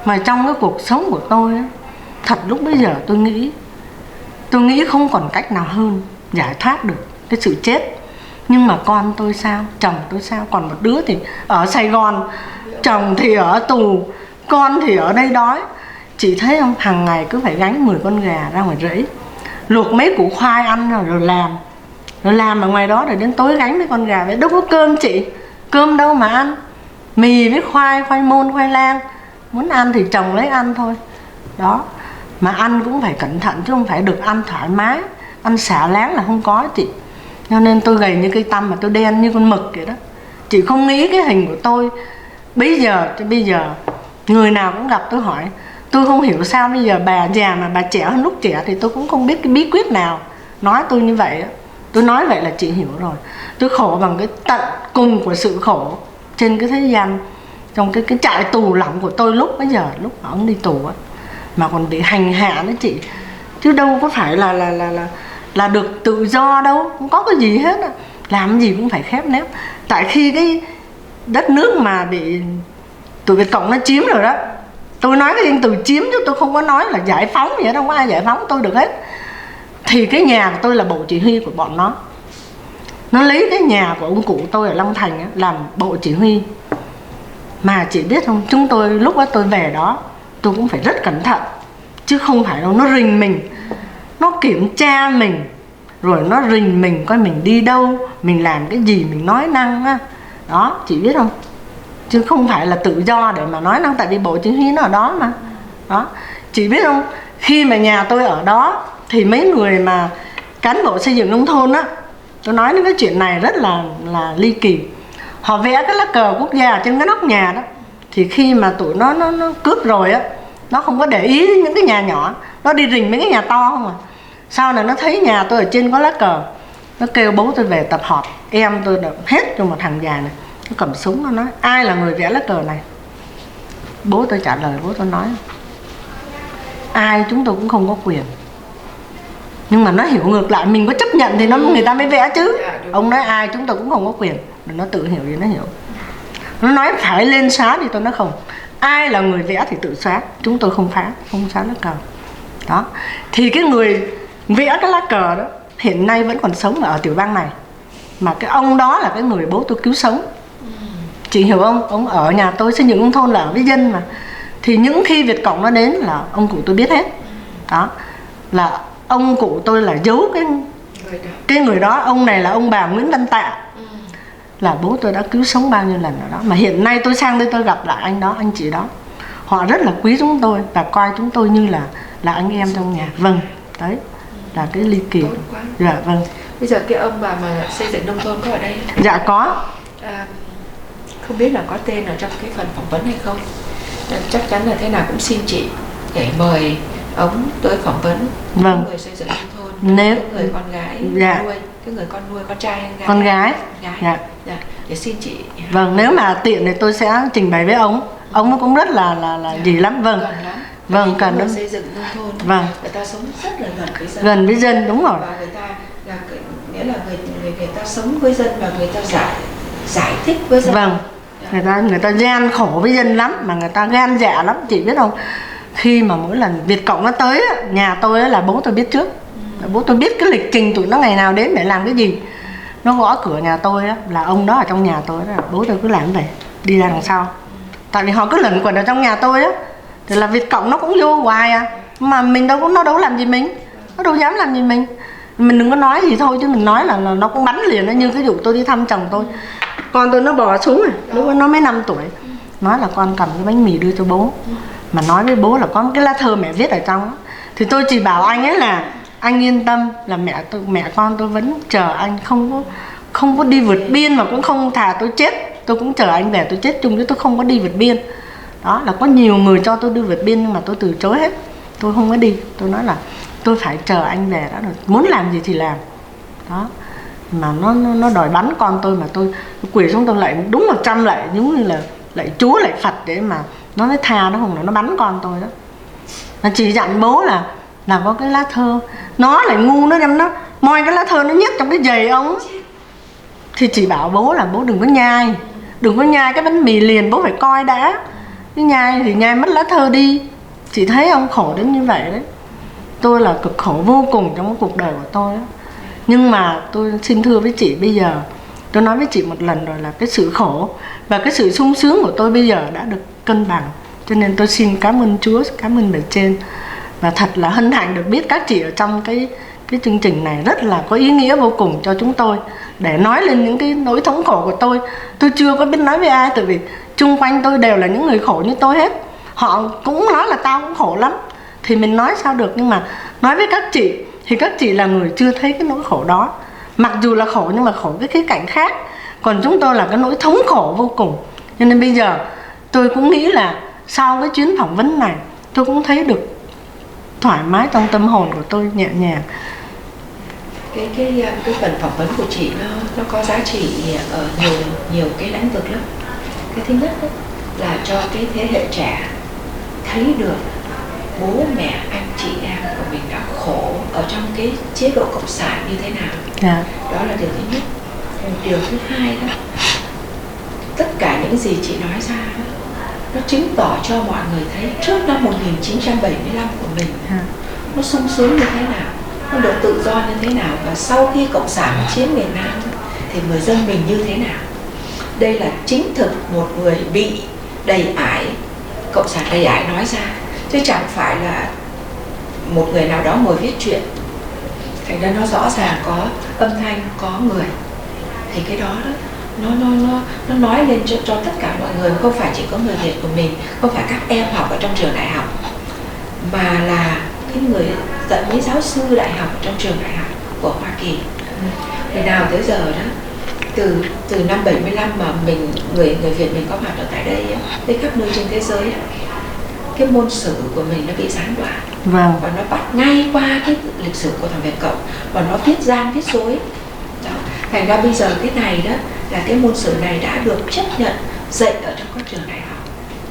Mà trong cái cuộc sống của tôi thật lúc bây giờ tôi nghĩ không còn cách nào hơn giải thoát được cái sự chết. Nhưng mà con tôi sao, chồng tôi sao, còn một đứa thì ở Sài Gòn, chồng thì ở tù, con thì ở đây đói. Chị thấy không, hàng ngày cứ phải gánh 10 con gà ra ngoài rẫy, luộc mấy củ khoai ăn rồi làm ở ngoài đó, rồi đến tối gánh mấy con gà vậy. Đâu có cơm chị, cơm đâu mà ăn, mì với khoai môn, khoai lang. Muốn ăn thì chồng lấy ăn thôi đó. Mà ăn cũng phải cẩn thận chứ không phải được ăn thoải mái, ăn xả láng là không có chị. Cho nên tôi gầy như cây tăm mà tôi đen như con mực vậy đó. Chị không nghĩ cái hình của tôi bây giờ người nào cũng gặp tôi hỏi. Tôi không hiểu sao bây giờ bà già mà bà trẻ hơn lúc trẻ thì tôi cũng không biết cái bí quyết nào nói tôi như vậy đó. Tôi nói vậy là chị hiểu rồi. Tôi khổ bằng cái tận cùng của sự khổ trên cái thế gian, trong cái trại tù lỏng của tôi lúc bây giờ, lúc mà ông đi tù á, mà còn bị hành hạ nữa chị. Chứ đâu có phải là được tự do đâu, không có cái gì hết á. Làm gì cũng phải khép nép. Tại khi cái đất nước mà bị tụi Việt Cộng nó chiếm rồi đó, tôi nói cái danh từ chiếm chứ tôi không có nói là giải phóng gì hết, không có ai giải phóng tôi được hết. Thì cái nhà của tôi là bộ chỉ huy của bọn nó lấy cái nhà của ông cụ tôi ở Long Thành á, làm bộ chỉ huy. Mà chị biết không, chúng tôi lúc đó tôi về đó tôi cũng phải rất cẩn thận, chứ không phải đâu. Nó rình mình, nó kiểm tra mình, rồi nó rình mình coi mình đi đâu, mình làm cái gì, mình nói năng á. Đó, chị biết không, chứ không phải là tự do để mà nói năng. Tại vì bộ chỉ huy nó ở đó mà. Đó, chị biết không, khi mà nhà tôi ở đó thì mấy người mà cán bộ xây dựng nông thôn á, tôi nói đến cái chuyện này rất là ly kỳ. Họ vẽ cái lá cờ quốc gia ở trên cái nóc nhà đó. Thì khi mà tụi nó cướp rồi á, nó không có để ý đến những cái nhà nhỏ, nó đi rình mấy cái nhà to không à. Sau này nó thấy nhà tôi ở trên có lá cờ, nó kêu bố tôi về tập họp. Em tôi đã hết cho một thằng già này, nó cầm súng, nó nói ai là người vẽ lá cờ này. Bố tôi trả lời, bố tôi nói ai, chúng tôi cũng không có quyền. Nhưng mà nó hiểu ngược lại, mình có chấp nhận thì người ta mới vẽ chứ. Ông nói ai, chúng tôi cũng không có quyền. Rồi nó tự hiểu gì nó hiểu. Nó nói phải lên xóa thì tôi nói không, ai là người vẽ thì tự xóa, chúng tôi không xóa lá cờ. Đó, thì cái người vẽ cái lá cờ đó hiện nay vẫn còn sống ở tiểu bang này. Mà cái ông đó là cái người bố tôi cứu sống. chị hiểu không? Ông ở nhà tôi xây dựng nông thôn là ở với dân mà. Thì những khi Việt Cộng nó đến là ông cụ tôi biết hết. Đó, là ông cụ tôi là giấu cái người đó. Ông này là ông bà Nguyễn Văn Tạ, là bố tôi đã cứu sống bao nhiêu lần ở đó. Mà hiện nay tôi sang đây tôi gặp lại anh đó, anh chị đó, họ rất là quý chúng tôi và coi chúng tôi như là anh em trong nhà. Vâng, đấy là cái ly kỳ. Dạ vâng. Bây giờ cái ông bà mà xây dựng nông thôn có ở đây không? Dạ có. Không biết là có tên ở trong cái phần phỏng vấn hay không? Chắc chắn là thế nào cũng xin chị để mời ông tới phỏng vấn. Vâng. Người xây dựng nông thôn, nếu cái người con gái dạ. nuôi, cái người con nuôi, con trai hay gái? Con gái. Dạ. Dạ. Để xin chị. Vâng, nếu mà tiện thì tôi sẽ trình bày với ông cũng rất là dạ. Gì lắm. Vâng. Cần lắm. Vâng, cần lắm. Xây dựng nông thôn. Vâng. Người ta sống rất là gần với dân. Gần với dân, đúng rồi. Và người ta là nghĩa là người ta sống với dân và người ta giải thích với dân. Vâng. Người ta gan khổ với dân lắm, mà người ta gan dạ lắm, chị biết không? Khi mà mỗi lần Việt Cộng nó tới nhà tôi là bố tôi biết trước. Bố tôi biết cái lịch trình tụi nó ngày nào đến để làm cái gì. Nó gõ cửa nhà tôi là ông đó ở trong nhà tôi đó, bố tôi cứ làm vậy, đi ra đằng sau. Tại vì họ cứ lẩn quẩn ở trong nhà tôi á, thì là Việt Cộng nó cũng vô hoài mà mình nó đâu làm gì mình, nó đâu dám làm gì mình. Mình đừng có nói gì thôi, chứ mình nói là nó cũng bắn liền. Nó như cái vụ tôi đi thăm chồng tôi, con tôi nó bò xuống lúc đó nó mới 5 tuổi, nói là con cầm cái bánh mì đưa cho bố, mà nói với bố là có một cái lá thơ mẹ viết ở trong đó. Thì tôi chỉ bảo anh ấy là anh yên tâm, là mẹ con tôi vẫn chờ anh, không có đi vượt biên, mà cũng không thà tôi chết tôi cũng chờ anh về tôi chết chung, chứ tôi không có đi vượt biên. Đó, là có nhiều người cho tôi đi vượt biên nhưng mà tôi từ chối hết, tôi không có đi. Tôi nói là tôi phải chờ anh về đó, rồi muốn làm gì thì làm. Đó, mà nó đòi bắn con tôi, mà tôi quỳ xuống tôi lạy đúng 100 lạy, giống như là lạy Chúa lạy Phật để mà nó mới tha, nó không là nó bắn con tôi đó. Mà chỉ dặn bố là có cái lá thơ, nó lại ngu, nó đem nó moi cái lá thơ nó nhét trong cái giày ông. Thì chỉ bảo bố là bố đừng có nhai cái bánh mì liền, bố phải coi đã. Cái nhai thì nhai mất lá thơ đi. Chị thấy ông khổ đến như vậy đấy. Tôi là cực khổ vô cùng trong cuộc đời của tôi đó. Nhưng mà tôi xin thưa với chị, bây giờ tôi nói với chị một lần rồi, là cái sự khổ và cái sự sung sướng của tôi bây giờ đã được cân bằng. Cho nên tôi xin cảm ơn Chúa, cảm ơn bề trên. Và thật là hân hạnh được biết các chị ở trong cái chương trình này rất là có ý nghĩa vô cùng cho chúng tôi, để nói lên những cái nỗi thống khổ của tôi. Tôi chưa có biết nói với ai, tại vì chung quanh tôi đều là những người khổ như tôi hết. Họ cũng nói là tao cũng khổ lắm, thì mình nói sao được. Nhưng mà nói với các chị thì các chị là người chưa thấy cái nỗi khổ đó. Mặc dù là khổ nhưng mà khổ cái khía cạnh khác, còn chúng tôi là cái nỗi thống khổ vô cùng. Cho nên bây giờ tôi cũng nghĩ là sau cái chuyến phỏng vấn này, tôi cũng thấy được thoải mái trong tâm hồn của tôi, nhẹ nhàng. Cái phần phỏng vấn của chị nó có giá trị ở nhiều cái lĩnh vực lắm. Cái thứ nhất là cho cái thế hệ trẻ thấy được bố mẹ anh chị em của mình đã khổ ở trong cái chế độ cộng sản như thế nào. Đó là điều thứ nhất. Điều thứ hai đó, tất cả những gì chị nói ra đó, nó chứng tỏ cho mọi người thấy trước năm 1975 của mình nó sung sướng như thế nào, nó được tự do như thế nào, và sau khi cộng sản chiếm miền Nam thì người dân mình như thế nào. Đây là chính thực một người bị đầy ải, cộng sản đầy ải nói ra, chứ chẳng phải là một người nào đó ngồi viết chuyện. Thành ra nó rõ ràng có âm thanh, có người. Thì cái đó nó nói lên cho tất cả mọi người, không phải chỉ có người Việt của mình, không phải các em học ở trong trường đại học, mà là cái người tận mấy giáo sư đại học trong trường đại học của Hoa Kỳ. Từ nào tới giờ đó, từ năm 75 mà người Việt mình có mặt ở tại đây tới khắp nơi trên thế giới, cái môn sử của mình nó bị gián đoạn. Và nó bắt ngay qua cái lịch sử của thằng Việt Cộng, và nó viết gian viết dối đó. Thành ra bây giờ cái này đó là cái môn sử này đã được chấp nhận dạy ở trong các trường đại học.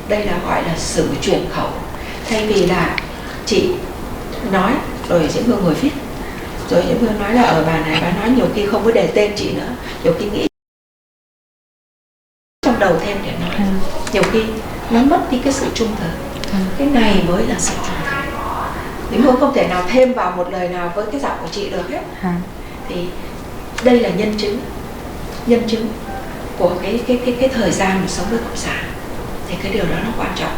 Đây là gọi là sử truyền khẩu. Thay vì là chị nói rồi Diễm Hương ngồi viết, rồi Diễm Hương nói là ở bà này bà nói nhiều khi không có đề tên chị nữa, nhiều khi nghĩ trong đầu thêm để nói, nhiều khi nó mất đi cái sự trung thực. Cái này mới là sự trung thực. Diễm Hương không thể nào thêm vào một lời nào với cái giọng của chị được hết. Thì đây là nhân chứng. của cái thời gian mà sống với cộng sản, thì cái điều đó nó quan trọng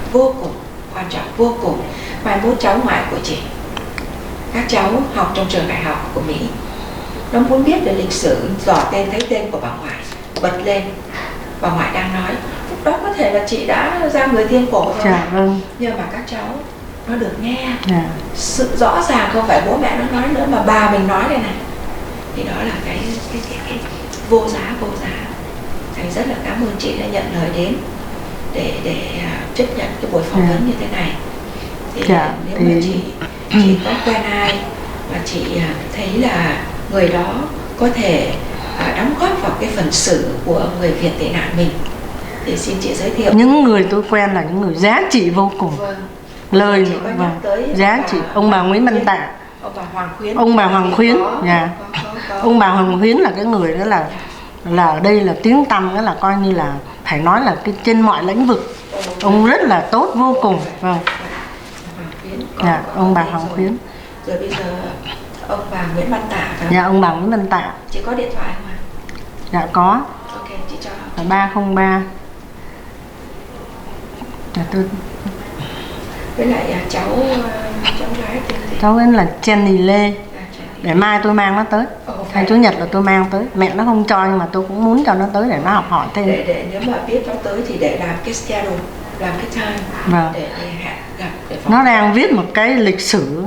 vô cùng. Mai mốt cháu ngoại của chị, các cháu học trong trường đại học của Mỹ, nó muốn biết về lịch sử, dò tên thấy tên của bà ngoại, bật lên bà ngoại đang nói, lúc đó có thể là chị đã ra người tiên cổ rồi. Dạ vâng. Nhưng mà các cháu nó được nghe sự rõ ràng, không phải bố mẹ nó nói nữa mà bà mình nói đây này, thì đó là cái vô giá. Thành rất là cảm ơn chị đã nhận lời đến để chấp nhận cái buổi phỏng vấn như thế này. Thì nếu mà chị có quen ai mà chị thấy là người đó có thể đóng góp vào cái phần sử của người Việt tị nạn mình, thì xin chị giới thiệu. Những người tôi quen là những người giá trị vô cùng. Vâng. Lời nữa, vâng, giá trị. Ông bà Nguyễn Văn Tạ, ông bà Hoàng Khuyến. Ông bà Hoàng Khuyến, dạ. Ông bà Hoàng Khuyến là cái người đó là ở đây là tiếng tăm, đó là coi như là phải nói là cái trên mọi lĩnh vực. Ông rất là tốt vô cùng. Vâng. Dạ, ông bà Hoàng Khuyến. Rồi bây giờ ông bà Nguyễn Văn Tạ. Dạ, ông bà Nguyễn Văn Tạ. Chị có điện thoại không ạ? Dạ có. Ok, chị cho. Là 303. Dạ tôi. Với lại cháu gái tên gì? Cháu ấy là Jenny Lê. Để mai tôi mang nó tới. Hay Chủ nhật là tôi mang tới. Mẹ nó không cho nhưng mà tôi cũng muốn cho nó tới để nó học hỏi thêm. Để nếu mà biết nó tới thì để làm cái schedule, làm cái time. Vâng. Để hẹn gặp. Nó đang viết một cái lịch sử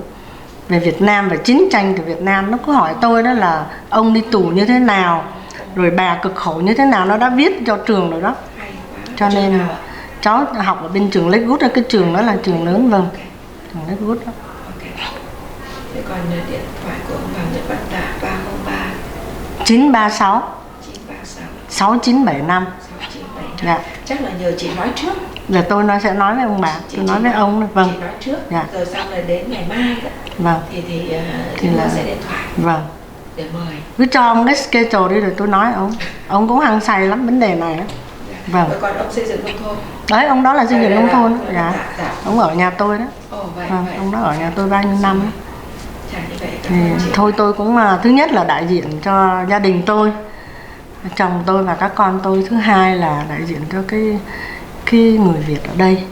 về Việt Nam và chiến tranh của Việt Nam. Nó cứ hỏi tôi đó là ông đi tù như thế nào, rồi bà cực khổ như thế nào. Nó đã viết cho trường rồi đó. Cho nên cháu học ở bên trường Lakewood, cái trường đó là trường lớn. Vâng, trường Lakewood đó. Thế còn điện thoại của ông bà Nguyễn Văn Tạ 303 936 6975. Dạ. Chắc là nhờ chị nói trước. Giờ tôi sẽ nói với ông bà, tôi nói với ông. Vâng. Chị nói trước. Dạ. Rồi xong rồi đến ngày mai đó. Vâng. Thì là sẽ điện thoại. Vâng. Để mời. Cứ cho ông cái schedule đi rồi tôi nói ông. Ông cũng hăng say lắm vấn đề này đó. Vâng. Rồi còn ông xây dựng nông thôn. Đấy, ông đó là xây dựng nông thôn. Dạ. Dạ. Ông ở nhà tôi đó. Vâng, ông đó ở nhà tôi bao nhiêu năm đó. Thì thôi tôi cũng thứ nhất là đại diện cho gia đình tôi, chồng tôi và các con tôi. Thứ hai là đại diện cho cái người Việt ở đây.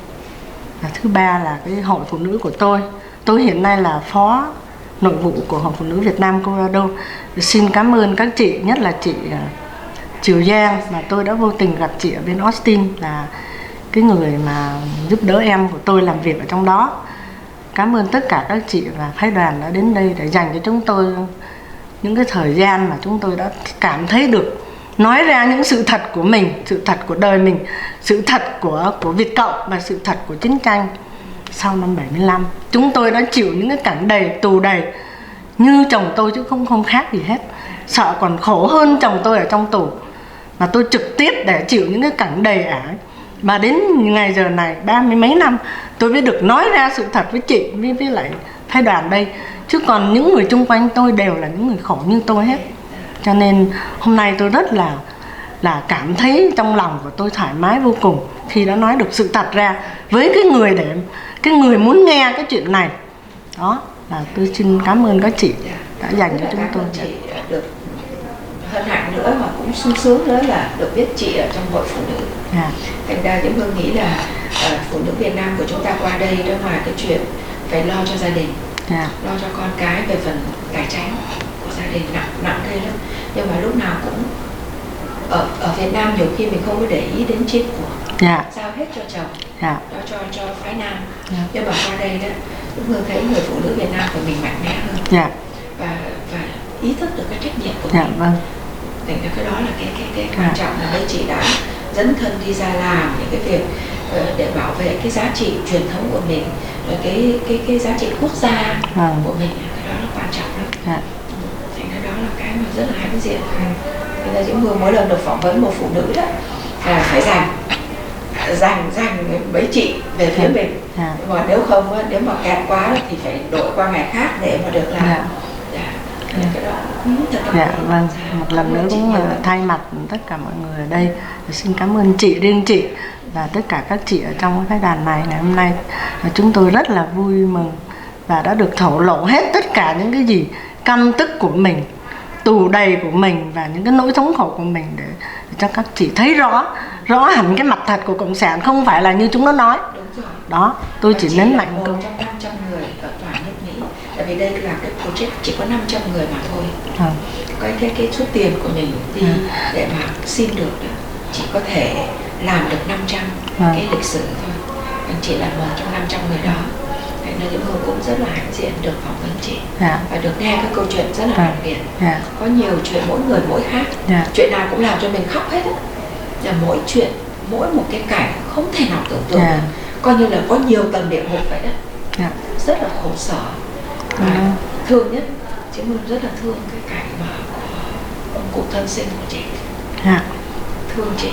Và thứ ba là cái hội phụ nữ của tôi. Tôi hiện nay là phó nội vụ của Hội Phụ nữ Việt Nam Colorado. Xin cảm ơn các chị, nhất là chị Triều Giang mà tôi đã vô tình gặp chị ở bên Austin, là cái người mà giúp đỡ em của tôi làm việc ở trong đó. Cảm ơn tất cả các chị và phái đoàn đã đến đây để dành cho chúng tôi những cái thời gian mà chúng tôi đã cảm thấy được nói ra những sự thật của mình, sự thật của đời mình, sự thật của Việt Cộng và sự thật của chiến tranh sau năm 75. Chúng tôi đã chịu những cái cảnh đầy, tù đầy như chồng tôi chứ không khác gì hết. Sợ còn khổ hơn chồng tôi ở trong tù. Mà tôi trực tiếp để chịu những cái cảnh đầy ải. Mà đến ngày giờ này 30 mấy năm tôi mới được nói ra sự thật với chị, với lại phái đoàn đây. Chứ còn những người chung quanh tôi đều là những người khổ như tôi hết. Cho nên hôm nay tôi rất là cảm thấy trong lòng của tôi thoải mái vô cùng khi đã nói được sự thật ra với cái người muốn nghe cái chuyện này. Đó là tôi xin cảm ơn các chị đã dành cho chúng tôi. Chị được hân hạnh nữa mà cũng sung sướng nữa là được biết chị ở trong hội phụ nữ. Thành ra Diễm Hương nghĩ là phụ nữ Việt Nam của chúng ta qua đây đó, ngoài cái chuyện phải lo cho gia đình, lo cho con cái về phần tài chính của gia đình nặng ghê lắm, nhưng mà lúc nào cũng ở Việt Nam nhiều khi mình không có để ý đến chia của, giao hết cho chồng, lo cho phái nam, nhưng mà qua đây đó Diễm Hương thấy người phụ nữ Việt Nam của mình mạnh mẽ hơn, và ý thức được cái trách nhiệm của mình. Vâng. Thành ra cái đó là cái quan trọng là mấy chị đã dấn thân đi ra làm những cái việc để bảo vệ cái giá trị truyền thống của mình, rồi cái giá trị quốc gia của mình, cái đó là quan trọng lắm. Thành ra đó là cái mà rất là hãnh diện. Thế là Diễm Hương mỗi lần được phỏng vấn một phụ nữ đó là phải dành mấy chị về phía mình. Mà nếu không, nếu mà kẹt quá thì phải đổi qua ngày khác để mà được làm. Vâng, một lần nữa cũng thay mặt tất cả mọi người ở đây xin cảm ơn chị, riêng chị và tất cả các chị ở trong cái đoàn này. Ngày hôm nay chúng tôi rất là vui mừng và đã được thổ lộ hết tất cả những cái gì căm tức của mình, tù đầy của mình và những cái nỗi thống khổ của mình để cho các chị thấy rõ hẳn cái mặt thật của cộng sản, không phải là như chúng nó nói. Đúng rồi. Đó, tôi chỉ nhấn mạnh câu. Một trong 500 người ở toàn nước Mỹ. Tại vì đây là cái project chỉ có 500 người mà thôi. Cái số tiền của mình đi để mà xin được đó, chỉ có thể làm được 500 cái lịch sử thôi. Anh chị là một trong 500 người đó. Nên Diễm Hương cũng rất là hãnh diện được phỏng vấn chị và được nghe cái câu chuyện rất là đặc biệt. Có nhiều chuyện mỗi người mỗi khác. Chuyện nào cũng làm cho mình khóc hết á. Là mỗi chuyện, mỗi một cái cảnh không thể nào tưởng tượng được. Coi như là có nhiều tầng địa ngục vậy đó. Rất là khổ sở. Thương nhất, Diễm Hương rất là thương cái cảnh mà ông cụ thân sinh của chị. Thương chị.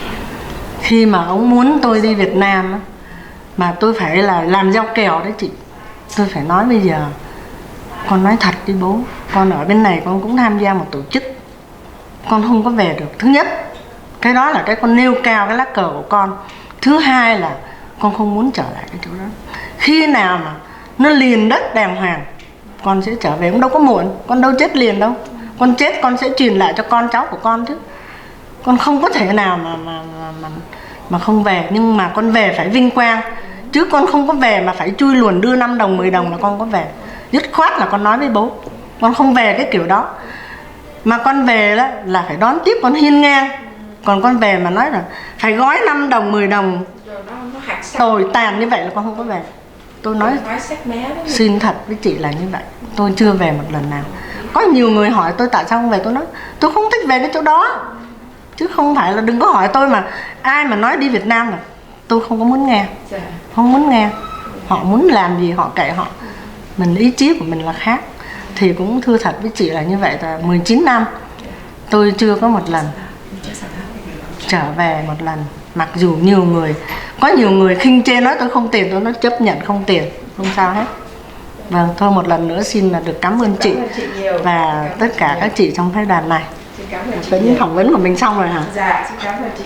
Khi mà ông muốn tôi đi Việt Nam mà tôi phải là làm gieo kèo đấy chị, tôi phải nói bây giờ con nói thật đi bố, con ở bên này con cũng tham gia một tổ chức, con không có về được. Thứ nhất, cái đó là cái con nêu cao cái lá cờ của con. Thứ hai là con không muốn trở lại cái chỗ đó. Khi nào mà nó liền đất đàng hoàng, con sẽ trở về, cũng đâu có muộn. Con đâu chết liền đâu. Con chết con sẽ truyền lại cho con cháu của con chứ. Con không có thể nào mà không về. Nhưng mà con về phải vinh quang, chứ con không có về mà phải chui luồn đưa 5 đồng 10 đồng là con có về. Dứt khoát là con nói với bố, con không về cái kiểu đó. Mà con về đó là phải đón tiếp con hiên ngang. Còn con về mà nói là phải gói 5 đồng 10 đồng tồi tàn như vậy là con không có về. Tôi nói xin thật với chị là như vậy. Tôi chưa về một lần nào. Có nhiều người hỏi tôi tại sao không về, tôi nói tôi không thích về cái chỗ đó. Chứ không phải là đừng có hỏi tôi mà ai mà nói đi Việt Nam là tôi không có muốn nghe. Không muốn nghe. Họ muốn làm gì họ kệ họ. Mình ý chí của mình là khác. Thì cũng thưa thật với chị là như vậy, là 19 năm tôi chưa có một lần trở về một lần. Mặc dù nhiều người, có nhiều người khinh chê nói tôi không tiền, tôi nói chấp nhận không tiền, không sao hết. Vâng, thôi một lần nữa xin là được cảm ơn chị và tất cả các chị trong phái đoàn này. Tính phỏng vấn của mình xong rồi hả? Dạ, xin cảm ơn chị.